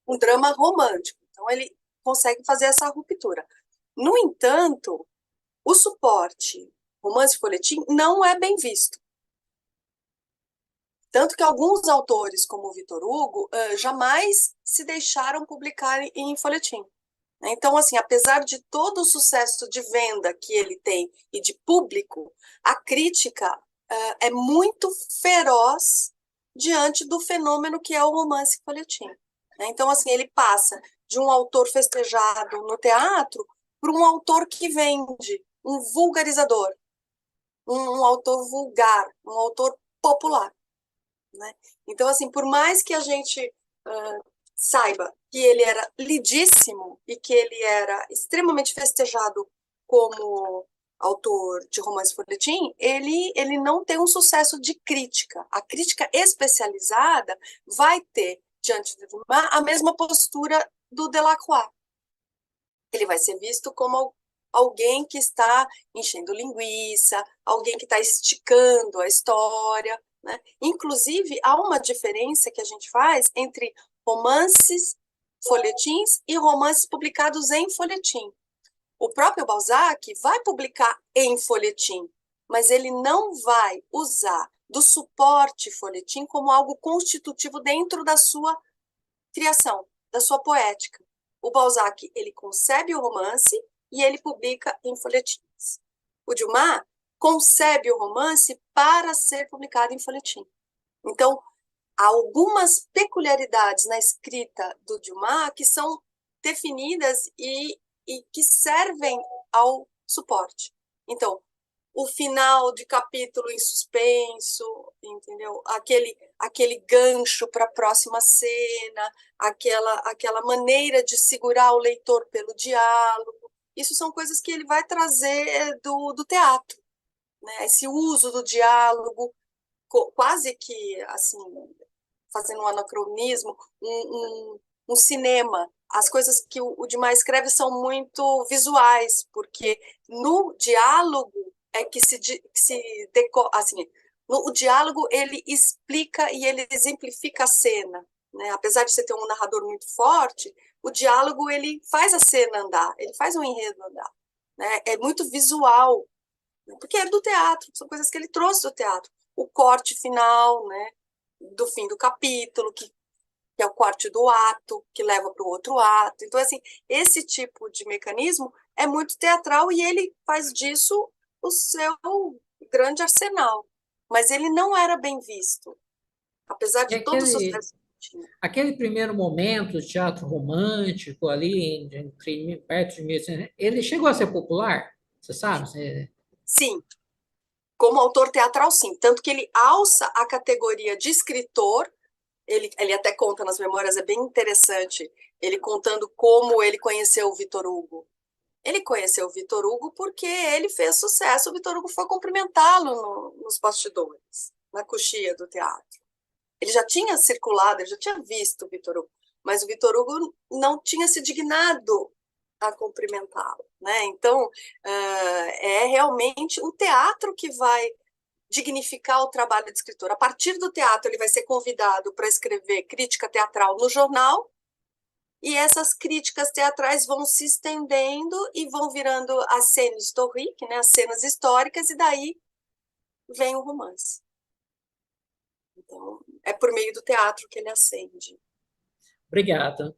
um drama romântico. Então, ele consegue fazer essa ruptura. No entanto, o suporte romance e folhetim não é bem visto. Tanto que alguns autores, como o Victor Hugo, jamais se deixaram publicar em folhetim. Então, assim, apesar de todo o sucesso de venda que ele tem e de público, a crítica é muito feroz diante do fenômeno que é o romance folhetim. Então, assim, ele passa de um autor festejado no teatro para um autor que vende, um vulgarizador, um autor vulgar, um autor popular. Né? Então, assim, por mais que a gente saiba que ele era lindíssimo e que ele era extremamente festejado como autor de romance folhetim, ele não tem um sucesso de crítica. A crítica especializada vai ter, diante do Dumas, a mesma postura do Delacroix. Ele vai ser visto como alguém que está enchendo linguiça, alguém que está esticando a história, né? Inclusive, há uma diferença que a gente faz entre romances, folhetins e romances publicados em folhetim. O próprio Balzac vai publicar em folhetim, mas ele não vai usar do suporte folhetim como algo constitutivo dentro da sua criação, da sua poética. O Balzac, ele concebe o romance e ele publica em folhetins. O Dumas concebe o romance para ser publicado em folhetim. Então, há algumas peculiaridades na escrita do Dumas que são definidas e que servem ao suporte. Então, o final de capítulo em suspenso, entendeu? Aquele gancho para a próxima cena, aquela maneira de segurar o leitor pelo diálogo. Isso são coisas que ele vai trazer do teatro, né? Esse uso do diálogo, quase que, assim, fazendo um anacronismo, um cinema. As coisas que o Dumas escreve são muito visuais, porque no diálogo é que assim, o diálogo ele explica e ele exemplifica a cena, né? Apesar de você ter um narrador muito forte, o diálogo ele faz a cena andar, ele faz o enredo andar, né? É muito visual, né? Porque é do teatro, são coisas que ele trouxe do teatro. O corte final, né? Do fim do capítulo, que é o corte do ato, que leva para o outro ato. Então, assim, esse tipo de mecanismo é muito teatral e ele faz disso o seu grande arsenal. Mas ele não era bem visto, apesar E de todo o sucesso que tinha. aquele primeiro momento do teatro romântico ali, perto de 1800, ele chegou a ser popular, você sabe? Sim, como autor teatral, sim. Tanto que ele alça a categoria de escritor. Ele até conta nas memórias, é bem interessante, ele contando como ele conheceu o Victor Hugo. Ele conheceu o Victor Hugo porque ele fez sucesso, o Victor Hugo foi cumprimentá-lo nos bastidores, na coxia do teatro. Ele já tinha circulado, ele já tinha visto o Victor Hugo, mas o Victor Hugo não tinha se dignado a cumprimentá-lo, né? Então, é realmente o teatro que vai dignificar o trabalho de escritor. A partir do teatro, ele vai ser convidado para escrever crítica teatral no jornal, e essas críticas teatrais vão se estendendo e vão virando as scènes historiques, né, as cenas históricas, e daí vem o romance. Então, é por meio do teatro que ele ascende. Obrigado.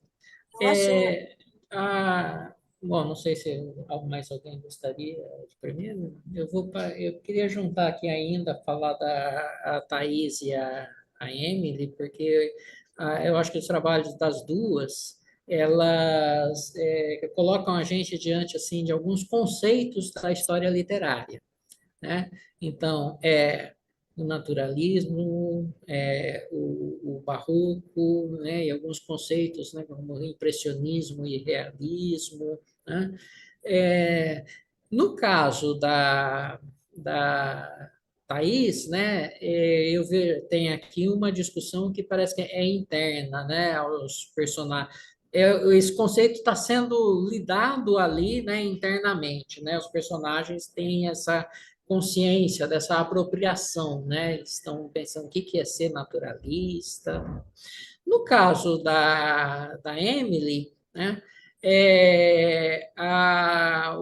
Imagina. Bom, não sei se mais alguém gostaria de primeiro. Eu queria juntar aqui ainda, falar da a Thaís e a Emily, porque eu acho que os trabalhos das duas, elas colocam a gente diante assim, de alguns conceitos da história literária, né? Então, o naturalismo, o barroco, né, e alguns conceitos, né, como o impressionismo e realismo, né? É, no caso da Thaís, né, tem aqui uma discussão que parece que é interna, né, aos personagens. Esse conceito está sendo lidado ali, né, internamente, né? Os personagens têm essa consciência dessa apropriação, né? Eles estão pensando o que é ser naturalista. No caso da Emily, né?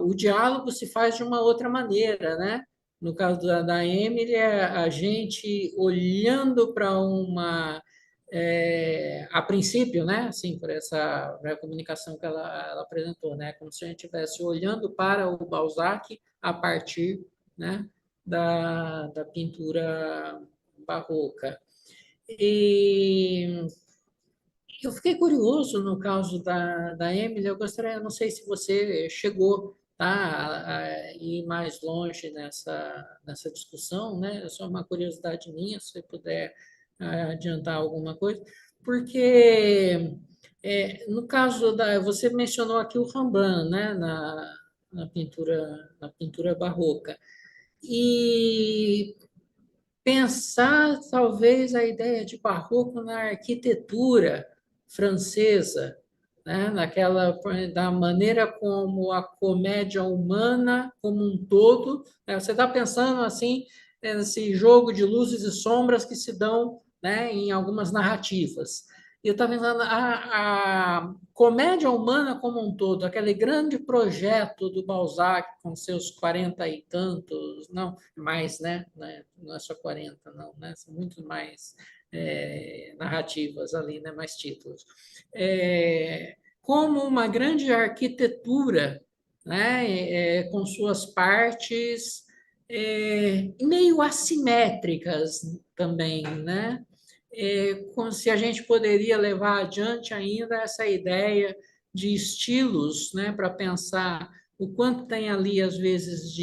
o diálogo se faz de uma outra maneira, né? No caso da Emily, é a gente olhando para a princípio, né? Assim, por essa comunicação que ela apresentou, né? Como se a gente estivesse olhando para o Balzac a partir, né? Da pintura barroca. E eu fiquei curioso no caso da Emily, eu gostaria, eu não sei se você chegou, tá, a ir mais longe nessa discussão, né? É só uma curiosidade minha, se você puder adiantar alguma coisa, porque no caso você mencionou aqui o Rembrandt, né, na pintura barroca, e pensar talvez a ideia de barroco na arquitetura francesa, né? Da maneira como a comédia humana como um todo, né? Você está pensando assim nesse jogo de luzes e sombras que se dão, né, em algumas narrativas. E eu estava pensando a comédia humana como um todo, aquele grande projeto do Balzac com seus 40 e tantos, não, mais, né? Não é só 40, não, né? São muito mais narrativas ali, né? Mais títulos. Como uma grande arquitetura, né? Com suas partes meio assimétricas também, né? Como se a gente poderia levar adiante ainda essa ideia de estilos, né? Para pensar o quanto tem ali, às vezes,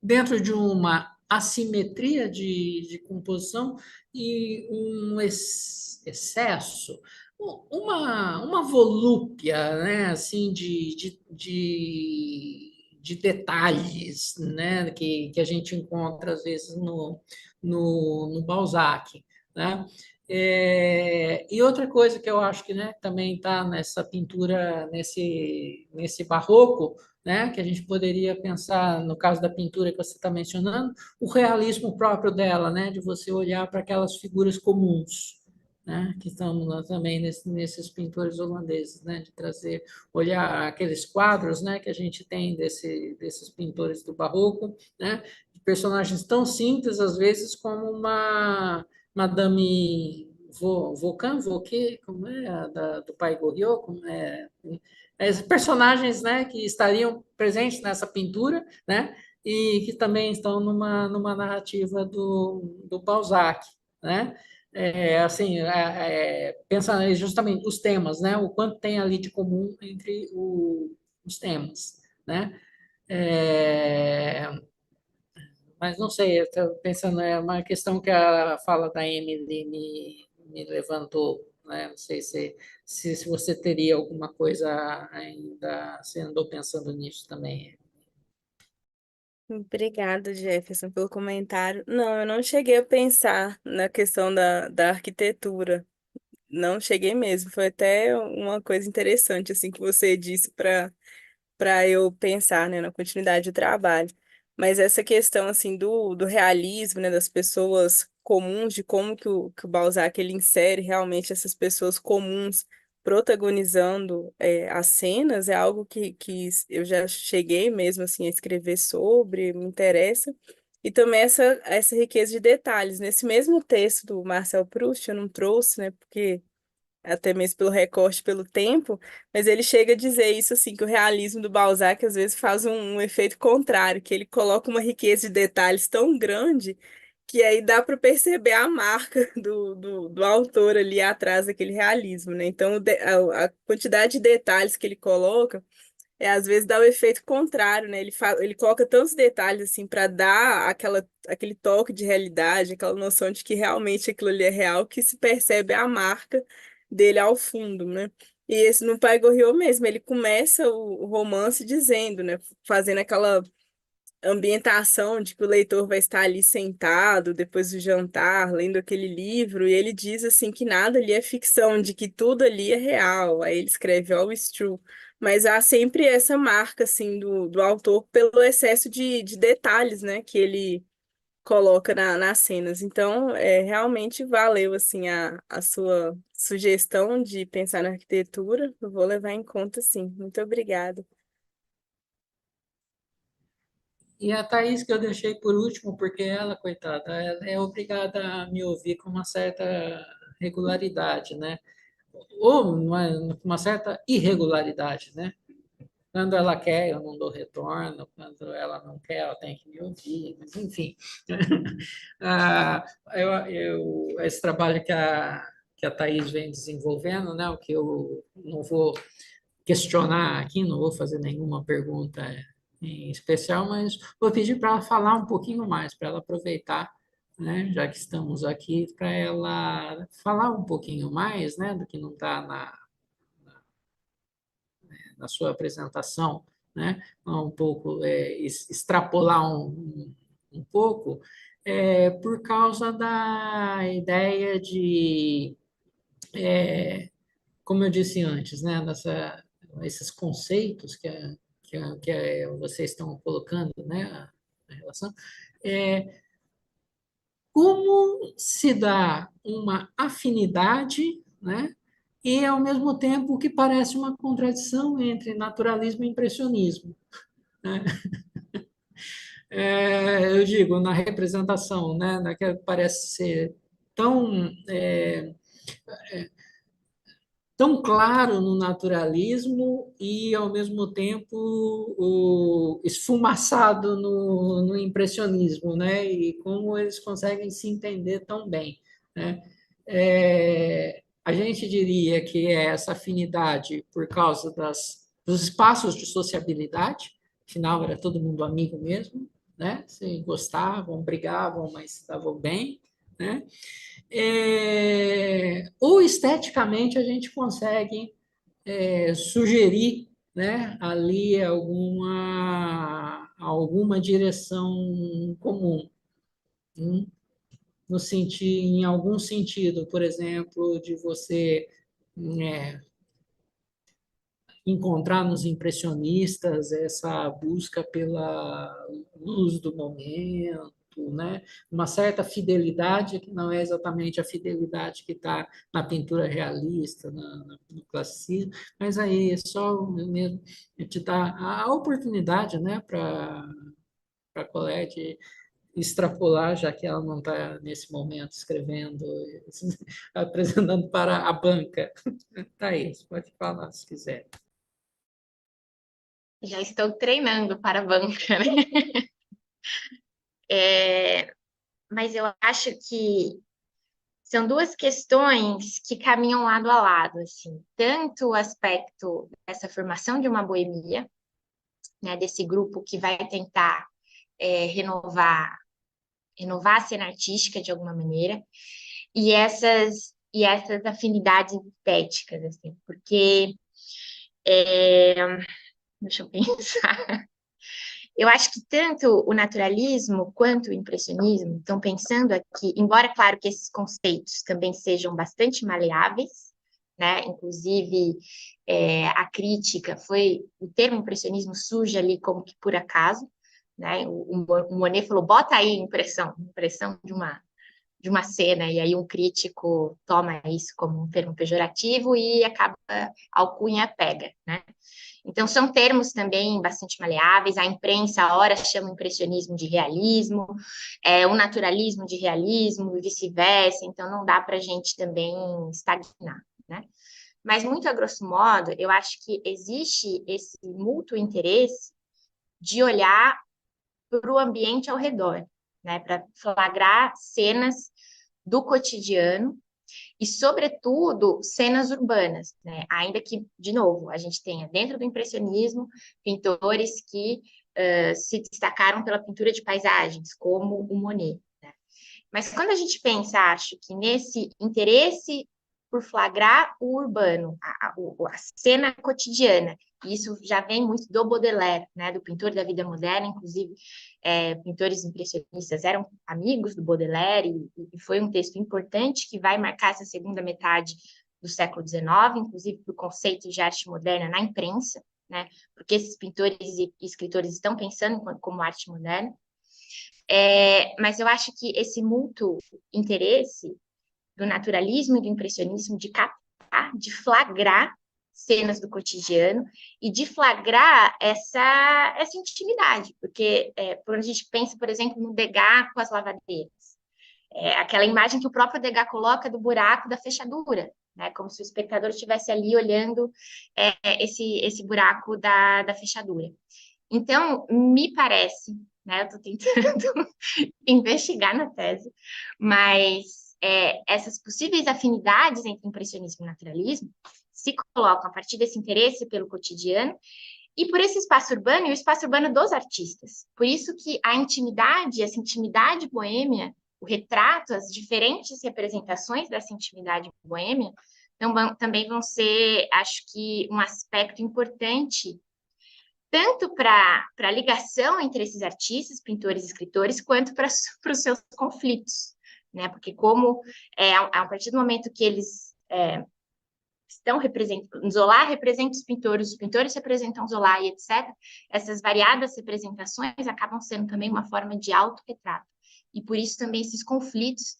dentro de uma assimetria de composição e um excesso, uma volúpia, né, assim, de detalhes, né, que a gente encontra às vezes no Balzac, né? E outra coisa que eu acho que, né, também está nessa pintura, nesse barroco, né, que a gente poderia pensar, no caso da pintura que você está mencionando, o realismo próprio dela, né, de você olhar para aquelas figuras comuns, né, que estão lá também nesses pintores holandeses, né, de trazer, olhar aqueles quadros, né, que a gente tem desses pintores do barroco, né, de personagens tão simples, às vezes, como uma Madame Vauquin, como é, do Pai Goriot, como é, personagens, né, que estariam presentes nessa pintura, né, e que também estão numa narrativa do Balzac, né? Assim, pensa justamente os temas, né? O quanto tem ali de comum entre os temas, né? É, mas não sei, eu estou pensando, é uma questão que a fala da Emily me levantou, né? Não sei se você teria alguma coisa ainda, você andou pensando nisso também. Obrigada, Jefferson, pelo comentário. Não, eu não cheguei a pensar na questão da arquitetura. Não cheguei mesmo. Foi até uma coisa interessante, assim, que você disse para eu pensar, né, na continuidade do trabalho. Mas essa questão, assim, do realismo, né, das pessoas comuns, de como que o Balzac, ele insere realmente essas pessoas comuns protagonizando as cenas, é algo que eu já cheguei mesmo, assim, a escrever sobre, me interessa. E também essa riqueza de detalhes. Nesse mesmo texto do Marcel Proust, eu não trouxe, né, porque até mesmo pelo recorte, pelo tempo, mas ele chega a dizer isso assim, que o realismo do Balzac às vezes faz um efeito contrário, que ele coloca uma riqueza de detalhes tão grande que aí dá para perceber a marca do autor ali atrás daquele realismo, né? Então, a quantidade de detalhes que ele coloca às vezes dá o efeito contrário, né? Ele coloca tantos detalhes assim para dar aquele toque de realidade, aquela noção de que realmente aquilo ali é real, que se percebe a marca dele ao fundo, né? E esse no Pai Goriot mesmo, ele começa o romance dizendo, né? Fazendo aquela ambientação de que o leitor vai estar ali sentado depois do jantar, lendo aquele livro, e ele diz assim que nada ali é ficção, de que tudo ali é real. Aí ele escreve All is true. Mas há sempre essa marca assim do autor pelo excesso de detalhes, né, coloca nas cenas. Então, realmente valeu assim a sua sugestão de pensar na arquitetura. Eu vou levar em conta, sim. Muito obrigada. E a Thaís, que eu deixei por último, porque ela, coitada, ela é obrigada a me ouvir com uma certa regularidade, né? Ou com uma certa irregularidade, né? Quando ela quer, eu não dou retorno. Quando ela não quer, ela tem que me ouvir. Mas, enfim, ah, esse trabalho que a Thaís vem desenvolvendo, né, o que eu não vou questionar aqui, não vou fazer nenhuma pergunta em especial, mas vou pedir para ela falar um pouquinho mais, para ela aproveitar, né, já que estamos aqui, para ela falar um pouquinho mais, né, do que não está na sua apresentação, né? Um pouco, extrapolar um pouco, por causa da ideia de, como eu disse antes, né? Esses conceitos que vocês estão colocando, né? A relação, é, como se dá uma afinidade, né? E, ao mesmo tempo, o que parece uma contradição entre naturalismo e impressionismo, né? Eu digo, na representação, né? Naquela que parece ser tão, tão claro no naturalismo e, ao mesmo tempo, esfumaçado no impressionismo, né? E como eles conseguem se entender tão bem, né? A gente diria que é essa afinidade por causa dos espaços de sociabilidade, afinal, era todo mundo amigo mesmo, né? Se gostavam, brigavam, mas estavam bem, né? Ou esteticamente a gente consegue sugerir, né, ali alguma direção comum, hein? No sentido, em algum sentido, por exemplo, de você é, encontrar nos impressionistas essa busca pela luz do momento, né? Uma certa fidelidade que não é exatamente a fidelidade que está na pintura realista, no classicismo, mas aí é só mesmo te dar a oportunidade, né, para a Colette extrapolar, já que ela não está nesse momento escrevendo, apresentando para a banca. Thaís, pode falar se quiser. Já estou treinando para a banca, né? Mas eu acho que são duas questões que caminham lado a lado, assim. Tanto o aspecto dessa formação de uma boemia, né, desse grupo que vai tentar renovar a cena artística de alguma maneira, e essas afinidades estéticas, assim, porque deixa eu pensar. Eu acho que tanto o naturalismo quanto o impressionismo estão pensando aqui, embora, claro, que esses conceitos também sejam bastante maleáveis, né? Inclusive, a crítica o termo impressionismo surge ali como que por acaso, né? O Monet falou, bota aí impressão de uma cena, e aí um crítico toma isso como um termo pejorativo e acaba, a alcunha pega, né? Então, são termos também bastante maleáveis. A imprensa, a hora chama o impressionismo de realismo, o naturalismo de realismo, e vice-versa. Então, não dá para a gente também estagnar, né? Mas, muito a grosso modo, eu acho que existe esse mútuo interesse de olhar para o ambiente ao redor, né? Para flagrar cenas do cotidiano e, sobretudo, cenas urbanas, né? Ainda que, de novo, a gente tenha dentro do impressionismo pintores que se destacaram pela pintura de paisagens, como o Monet, né? Mas quando a gente pensa, acho que nesse interesse por flagrar o urbano, a cena cotidiana, e isso já vem muito do Baudelaire, né, do pintor da vida moderna, inclusive pintores impressionistas eram amigos do Baudelaire, e foi um texto importante que vai marcar essa segunda metade do século XIX, inclusive para o conceito de arte moderna na imprensa, né, porque esses pintores e escritores estão pensando como arte moderna. Mas eu acho que esse mútuo interesse do naturalismo e do impressionismo de captar, de flagrar cenas do cotidiano e de flagrar essa intimidade, porque por onde a gente pensa, por exemplo, no Degas com as lavadeiras, aquela imagem que o próprio Degas coloca do buraco da fechadura, né, como se o espectador estivesse ali olhando esse buraco da fechadura. Então, me parece, né, eu estou tentando investigar na tese, mas essas possíveis afinidades entre impressionismo e naturalismo se colocam a partir desse interesse pelo cotidiano e por esse espaço urbano e o espaço urbano dos artistas. Por isso que a intimidade, essa intimidade boêmia, o retrato, as diferentes representações dessa intimidade boêmia, também vão ser, acho que, um aspecto importante tanto para a ligação entre esses artistas, pintores e escritores, quanto para os seus conflitos, né? Porque como a partir do momento que eles estão representando, Zola representa os pintores representam Zola e etc., essas variadas representações acabam sendo também uma forma de autorretrato. E por isso também esses conflitos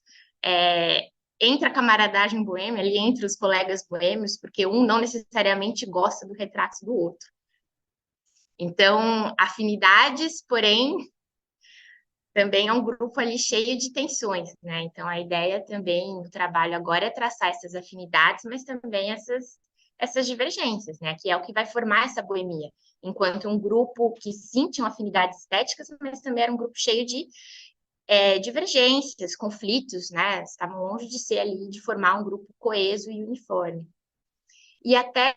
entre a camaradagem boêmia, ali entre os colegas boêmios, porque um não necessariamente gosta do retrato do outro. Então, afinidades, porém, também é um grupo ali cheio de tensões, né? Então, a ideia também do trabalho agora é traçar essas afinidades, mas também essas divergências, né? Que é o que vai formar essa boemia, enquanto um grupo que sim tinha afinidades estéticas, mas também era um grupo cheio de divergências, conflitos, né? Estavam longe de ser ali, de formar um grupo coeso e uniforme. E até,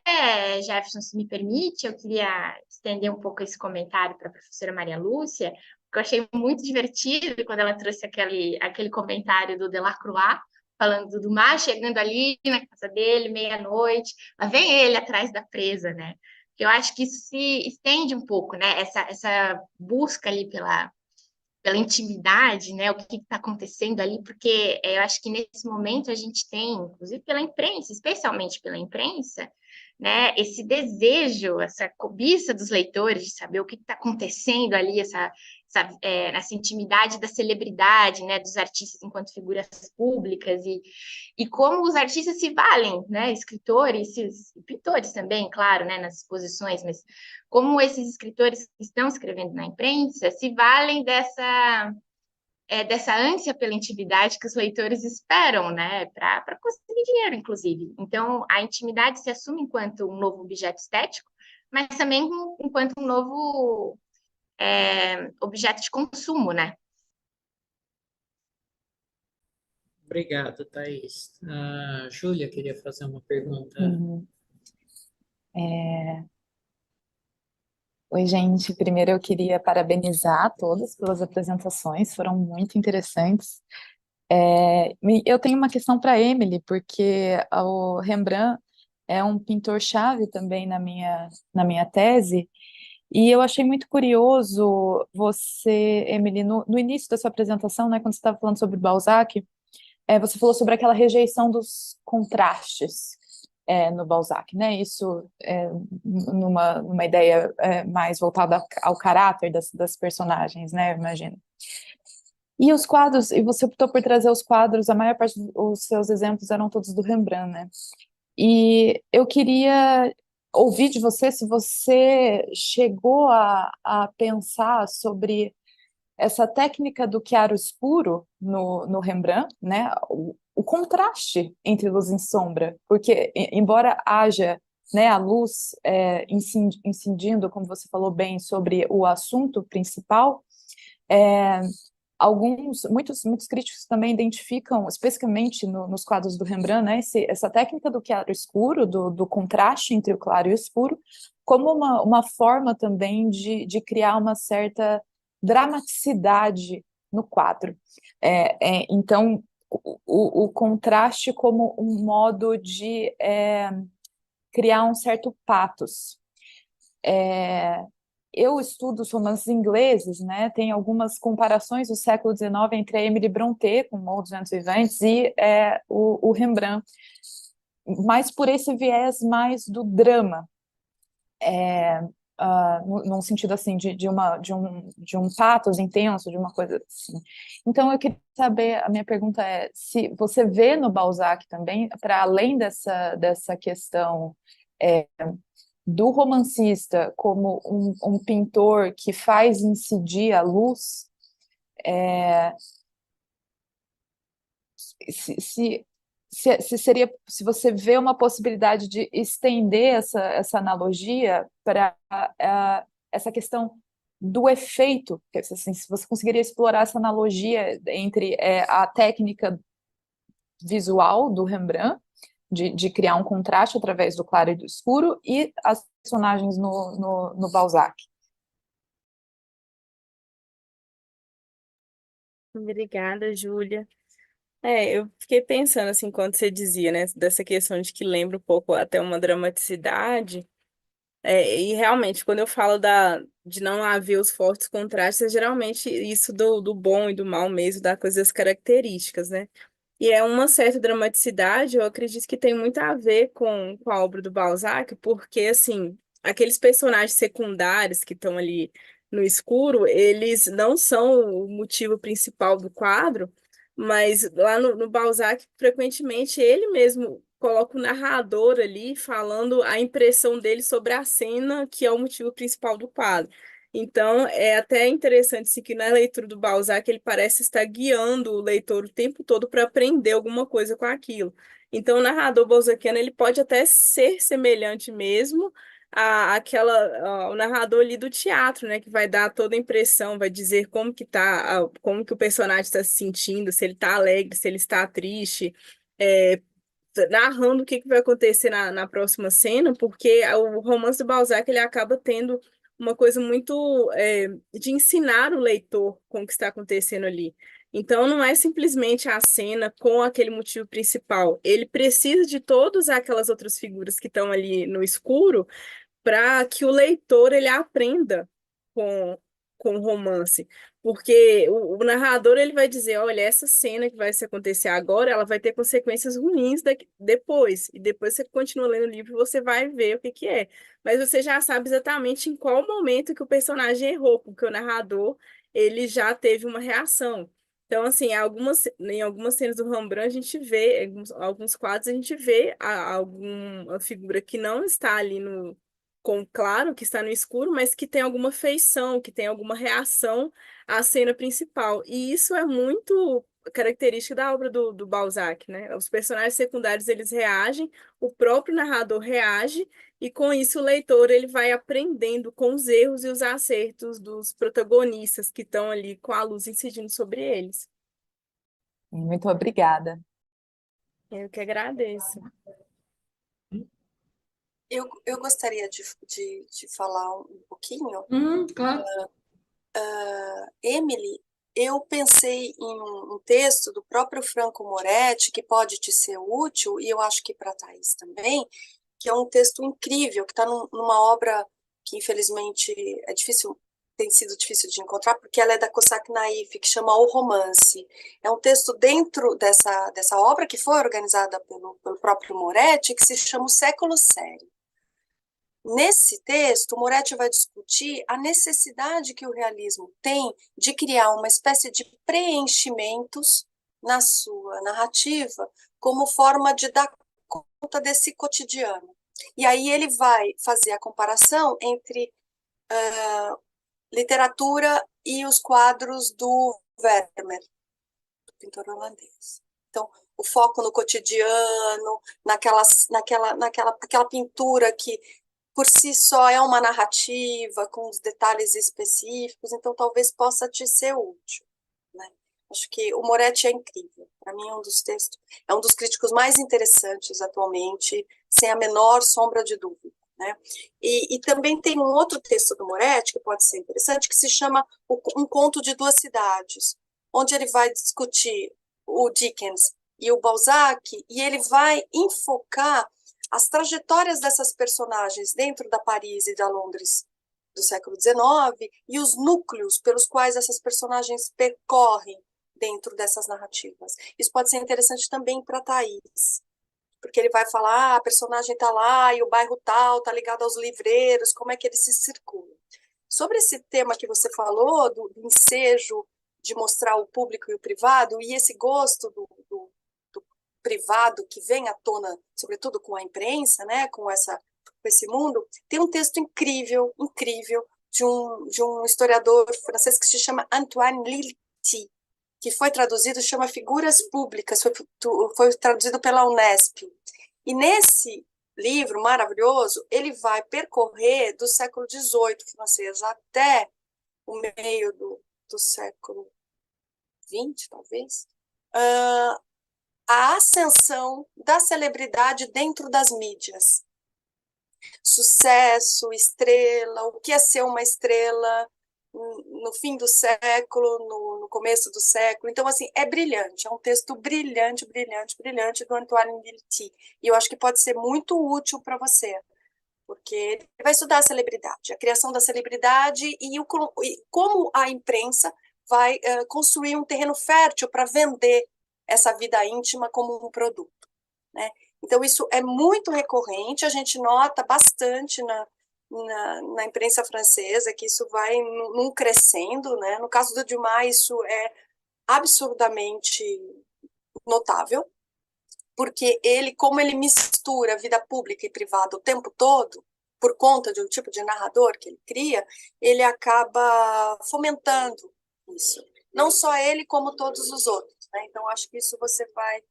Jefferson, se me permite, eu queria estender um pouco esse comentário para a professora Maria Lúcia, porque eu achei muito divertido quando ela trouxe aquele comentário do Delacroix, falando do Mar chegando ali na casa dele, meia-noite, lá vem ele atrás da presa, né? Eu acho que isso se estende um pouco, né? Essa busca ali pela intimidade, né, o que está acontecendo ali, porque eu acho que nesse momento a gente tem, inclusive pela imprensa, especialmente pela imprensa, né, esse desejo, essa cobiça dos leitores de saber o que está acontecendo ali, essa intimidade da celebridade, né, dos artistas enquanto figuras públicas e como os artistas se valem, né, escritores e pintores também, claro, né, nas exposições, mas como esses escritores que estão escrevendo na imprensa se valem dessa ânsia pela intimidade que os leitores esperam, né, para conseguir dinheiro, inclusive. Então, a intimidade se assume enquanto um novo objeto estético, mas também enquanto um novo objeto de consumo, né? Obrigado, Thaís. A Júlia queria fazer uma pergunta. Uhum. Oi, gente. Primeiro eu queria parabenizar a todas pelas apresentações, foram muito interessantes. Eu tenho uma questão para Emily, porque o Rembrandt é um pintor-chave também na minha tese, e eu achei muito curioso você, Emily, no início da sua apresentação, né, quando você estava falando sobre Balzac, você falou sobre aquela rejeição dos contrastes no Balzac, né? Isso numa ideia mais voltada ao caráter das personagens, né? Eu imagino. E os quadros, e você optou por trazer os quadros, a maior parte dos seus exemplos eram todos do Rembrandt, né? E eu queria ouvir de você se você chegou a pensar sobre essa técnica do chiaro-escuro no Rembrandt, né? O contraste entre luz e sombra, porque embora haja, né, a luz incidindo, como você falou bem, sobre o assunto principal, muitos críticos também identificam, especificamente nos quadros do Rembrandt, né, essa técnica do chiaro-escuro, do contraste entre o claro e o escuro, como uma forma também de criar uma certa dramaticidade no quadro. Então, o contraste como um modo de criar um certo patos. Eu estudo os romances ingleses, né? Tem algumas comparações do século XIX entre a Emily Brontë, com Modos Ventos Vivantes, e o Rembrandt, mas por esse viés mais do drama. num sentido assim de um pathos intenso, de uma coisa assim. Então eu queria saber, a minha pergunta é se você vê no Balzac também, para além dessa questão do romancista como um pintor que faz incidir a luz, se, se você vê uma possibilidade de estender essa analogia para essa questão do efeito, assim, se você conseguiria explorar essa analogia entre a técnica visual do Rembrandt, de criar um contraste através do claro e do escuro, e as personagens no Balzac. Obrigada, Júlia. Eu fiquei pensando, assim, quando você dizia, né, dessa questão de que lembra um pouco até uma dramaticidade. E realmente, quando eu falo de não haver os fortes contrastes, é geralmente isso do bom e do mal mesmo, das coisas características, né? E é uma certa dramaticidade, eu acredito que tem muito a ver com a obra do Balzac, porque, assim, aqueles personagens secundários que estão ali no escuro, eles não são o motivo principal do quadro, mas lá no Balzac, frequentemente, ele mesmo coloca o narrador ali falando a impressão dele sobre a cena, que é o motivo principal do quadro. Então, é até interessante assim, que na leitura do Balzac ele parece estar guiando o leitor o tempo todo para aprender alguma coisa com aquilo. Então, o narrador balzaquiano ele pode até ser semelhante mesmo o narrador ali do teatro, né, que vai dar toda a impressão, vai dizer como que tá, como que o personagem está se sentindo, se ele está alegre, se ele está triste, é, narrando o que vai acontecer na próxima cena, porque o romance do Balzac ele acaba tendo uma coisa muito de ensinar o leitor com o que está acontecendo ali. Então, não é simplesmente a cena com aquele motivo principal. Ele precisa de todas aquelas outras figuras que estão ali no escuro para que o leitor ele aprenda com, com o romance. Porque o narrador ele vai dizer, olha, essa cena que vai se acontecer agora, ela vai ter consequências ruins depois. E depois você continua lendo o livro e você vai ver o que que é. Mas você já sabe exatamente em qual momento que o personagem errou, porque o narrador ele já teve uma reação. Então, assim, em algumas cenas do Rembrandt, a gente vê, em alguns quadros, a gente vê alguma figura que não está ali com claro que está no escuro, mas que tem alguma feição, que tem alguma reação à cena principal. E isso é muito característica da obra do Balzac, né? Os personagens secundários eles reagem, o próprio narrador reage, e com isso o leitor ele vai aprendendo com os erros e os acertos dos protagonistas que estão ali com a luz incidindo sobre eles. Muito obrigada. Eu que agradeço. Eu gostaria de falar um pouquinho. Claro. Emily, eu pensei em um texto do próprio Franco Moretti, que pode te ser útil, e eu acho que para a Thaís também, que é um texto incrível, que está numa obra que, infelizmente, tem sido difícil de encontrar, porque ela é da Cossack Naif, que chama O Romance. É um texto dentro dessa obra, que foi organizada pelo próprio Moretti, que se chama O Século Sério. Nesse texto, Moretti vai discutir a necessidade que o realismo tem de criar uma espécie de preenchimentos na sua narrativa, como forma de dar conta desse cotidiano. E aí ele vai fazer a comparação entre literatura e os quadros do Vermeer, do pintor holandês. Então, o foco no cotidiano, naquela pintura que por si só é uma narrativa com os detalhes específicos, então talvez possa te ser útil, né? Acho que o Moretti é incrível. Para mim, é um dos críticos mais interessantes atualmente, sem a menor sombra de dúvida, né? E também tem um outro texto do Moretti que pode ser interessante, que se chama Um Conto de Duas Cidades, onde ele vai discutir o Dickens e o Balzac, e ele vai enfocar as trajetórias dessas personagens dentro da Paris e da Londres do século XIX e os núcleos pelos quais essas personagens percorrem dentro dessas narrativas. Isso pode ser interessante também para a Thaís, porque ele vai falar, a personagem está lá e o bairro tal está ligado aos livreiros, como é que eles se circulam. Sobre esse tema que você falou, do ensejo, de mostrar o público e o privado, e esse gosto do privado que vem à tona, sobretudo com a imprensa, né, com esse mundo, tem um texto incrível, incrível, de um historiador francês que se chama Antoine Lilti, que foi traduzido, chama Figuras Públicas, foi traduzido pela Unesp. E nesse livro maravilhoso, ele vai percorrer do século XVIII francês até o meio do século XX, talvez, a ascensão da celebridade dentro das mídias. Sucesso, estrela, o que é ser uma estrela no fim do século, no começo do século. Então, assim, é brilhante, é um texto brilhante, brilhante, brilhante do Antoine Lilti. E eu acho que pode ser muito útil para você, porque ele vai estudar a celebridade, a criação da celebridade e como a imprensa vai construir um terreno fértil para vender essa vida íntima como um produto, né? Então, isso é muito recorrente, a gente nota bastante na imprensa francesa que isso vai num crescendo, né? No caso do Dumas, isso é absurdamente notável, porque como ele mistura vida pública e privada o tempo todo, por conta de um tipo de narrador que ele cria, ele acaba fomentando isso. Não só ele, como todos os outros, né? Então, acho que isso você vai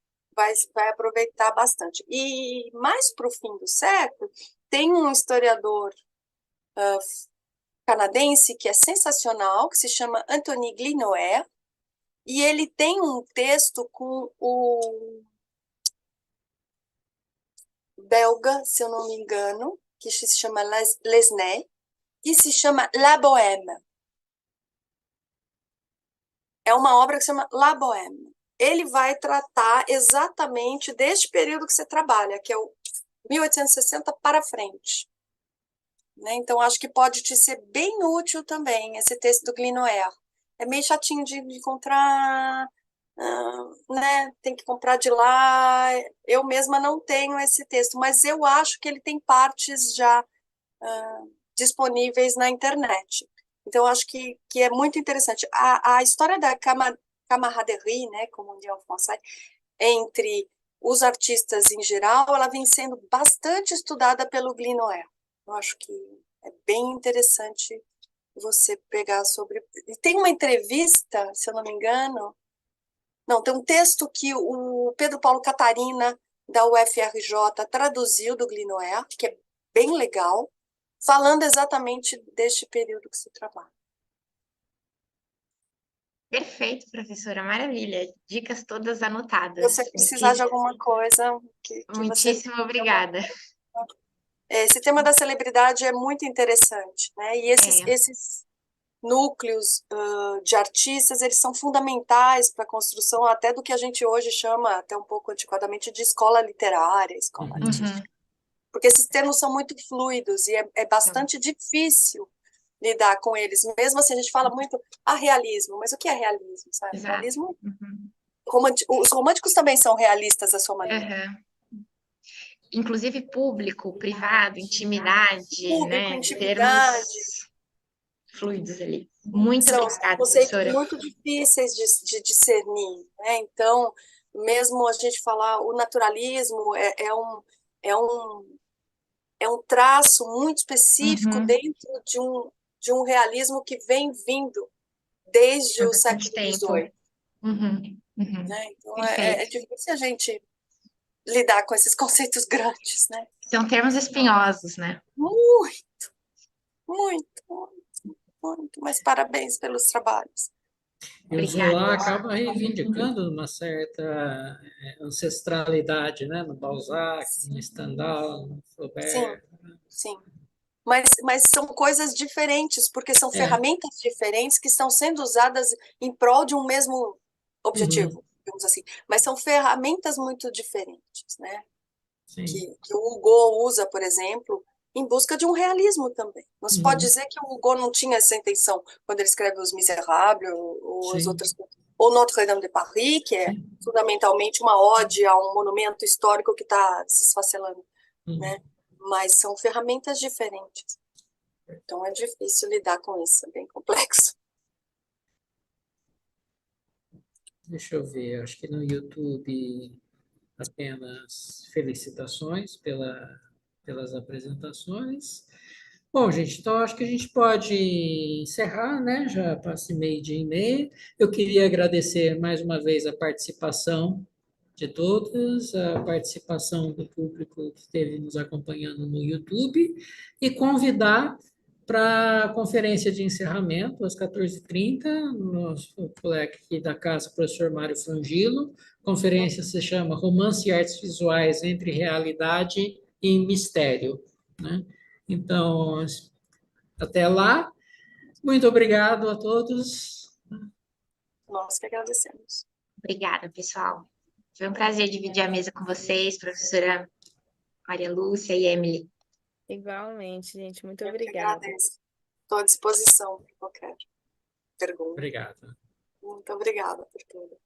aproveitar bastante. E mais para o fim do século, tem um historiador canadense que é sensacional, que se chama Anthony Glinoer, e ele tem um texto com o belga, se eu não me engano, que se chama Lesnay, e se chama La Bohème. É uma obra que se chama La Bohème. Ele vai tratar exatamente deste período que você trabalha, que é o 1860 para frente. Né? Então, acho que pode te ser bem útil também, esse texto do Glinoer. É meio chatinho de encontrar, né? Tem que comprar de lá. Eu mesma não tenho esse texto, mas eu acho que ele tem partes já disponíveis na internet. Então, acho que é muito interessante. A história da camaraderie, né, como diz o francês, entre os artistas em geral, ela vem sendo bastante estudada pelo Glinoer. Eu acho que é bem interessante você pegar sobre... E tem uma entrevista, se eu não me engano... Não, tem um texto que o Pedro Paulo Catarina, da UFRJ, traduziu do Glinoer, que é bem legal, falando exatamente deste período que se trabalha. Perfeito, professora, maravilha. Dicas todas anotadas. Se você precisar de alguma coisa que você... Muitíssimo obrigada. Esse tema da celebridade é muito interessante, né? E esses núcleos de artistas, eles são fundamentais para a construção até do que a gente hoje chama, até um pouco antiquadamente, de escola literária, escola artística. Porque esses termos são muito fluidos e é bastante difícil lidar com eles. Mesmo assim, a gente fala muito realismo, mas o que é realismo, sabe? Exato. Realismo... Os românticos também são realistas à sua maneira. Inclusive público, privado, intimidade, Público, né? intimidade. Termos fluidos ali. Muito São obrigada, conceitos professora. muito difíceis de discernir, né? Então, mesmo a gente falar o naturalismo é um traço muito específico dentro de um realismo que vem vindo desde o século XVIII. Né? Então, é difícil a gente lidar com esses conceitos grandes, né? São termos espinhosos, né? Muito, muito, muito. Mas parabéns pelos trabalhos. E o Zola acaba reivindicando uma certa ancestralidade, né? No Balzac, no Stendhal, no Flaubert. Sim. Mas são coisas diferentes, porque são ferramentas diferentes que estão sendo usadas em prol de um mesmo objetivo, digamos assim. Mas são ferramentas muito diferentes, né? Que o Hugo usa, por exemplo, em busca de um realismo também. Não se pode dizer que o Hugo não tinha essa intenção quando ele escreve Os Miseráveis ou as outras coisas. ou Notre-Dame de Paris, que é fundamentalmente uma ode a um monumento histórico que está se esfacelando, né? Mas são ferramentas diferentes. Então é difícil lidar com isso, é bem complexo. Deixa eu ver, acho que no YouTube apenas felicitações pelas apresentações. Bom, gente, então acho que a gente pode encerrar, né? Já passei meio-dia e meia. Eu queria agradecer mais uma vez a participação de todos, a participação do público que esteve nos acompanhando no YouTube e convidar para a conferência de encerramento, às 14h30, nosso colega aqui da casa, professor Mário Frangilo. A conferência se chama Romance e Artes Visuais entre Realidade e Mistério, né? Então, até lá. Muito obrigado a todos. Nós que agradecemos. Obrigada, pessoal. Foi um prazer dividir a mesa com vocês, professora Maria Lúcia e Emily. Igualmente, gente. Muito Eu que obrigada. agradeço. Estou à disposição para qualquer pergunta. Obrigado. Muito obrigada por tudo.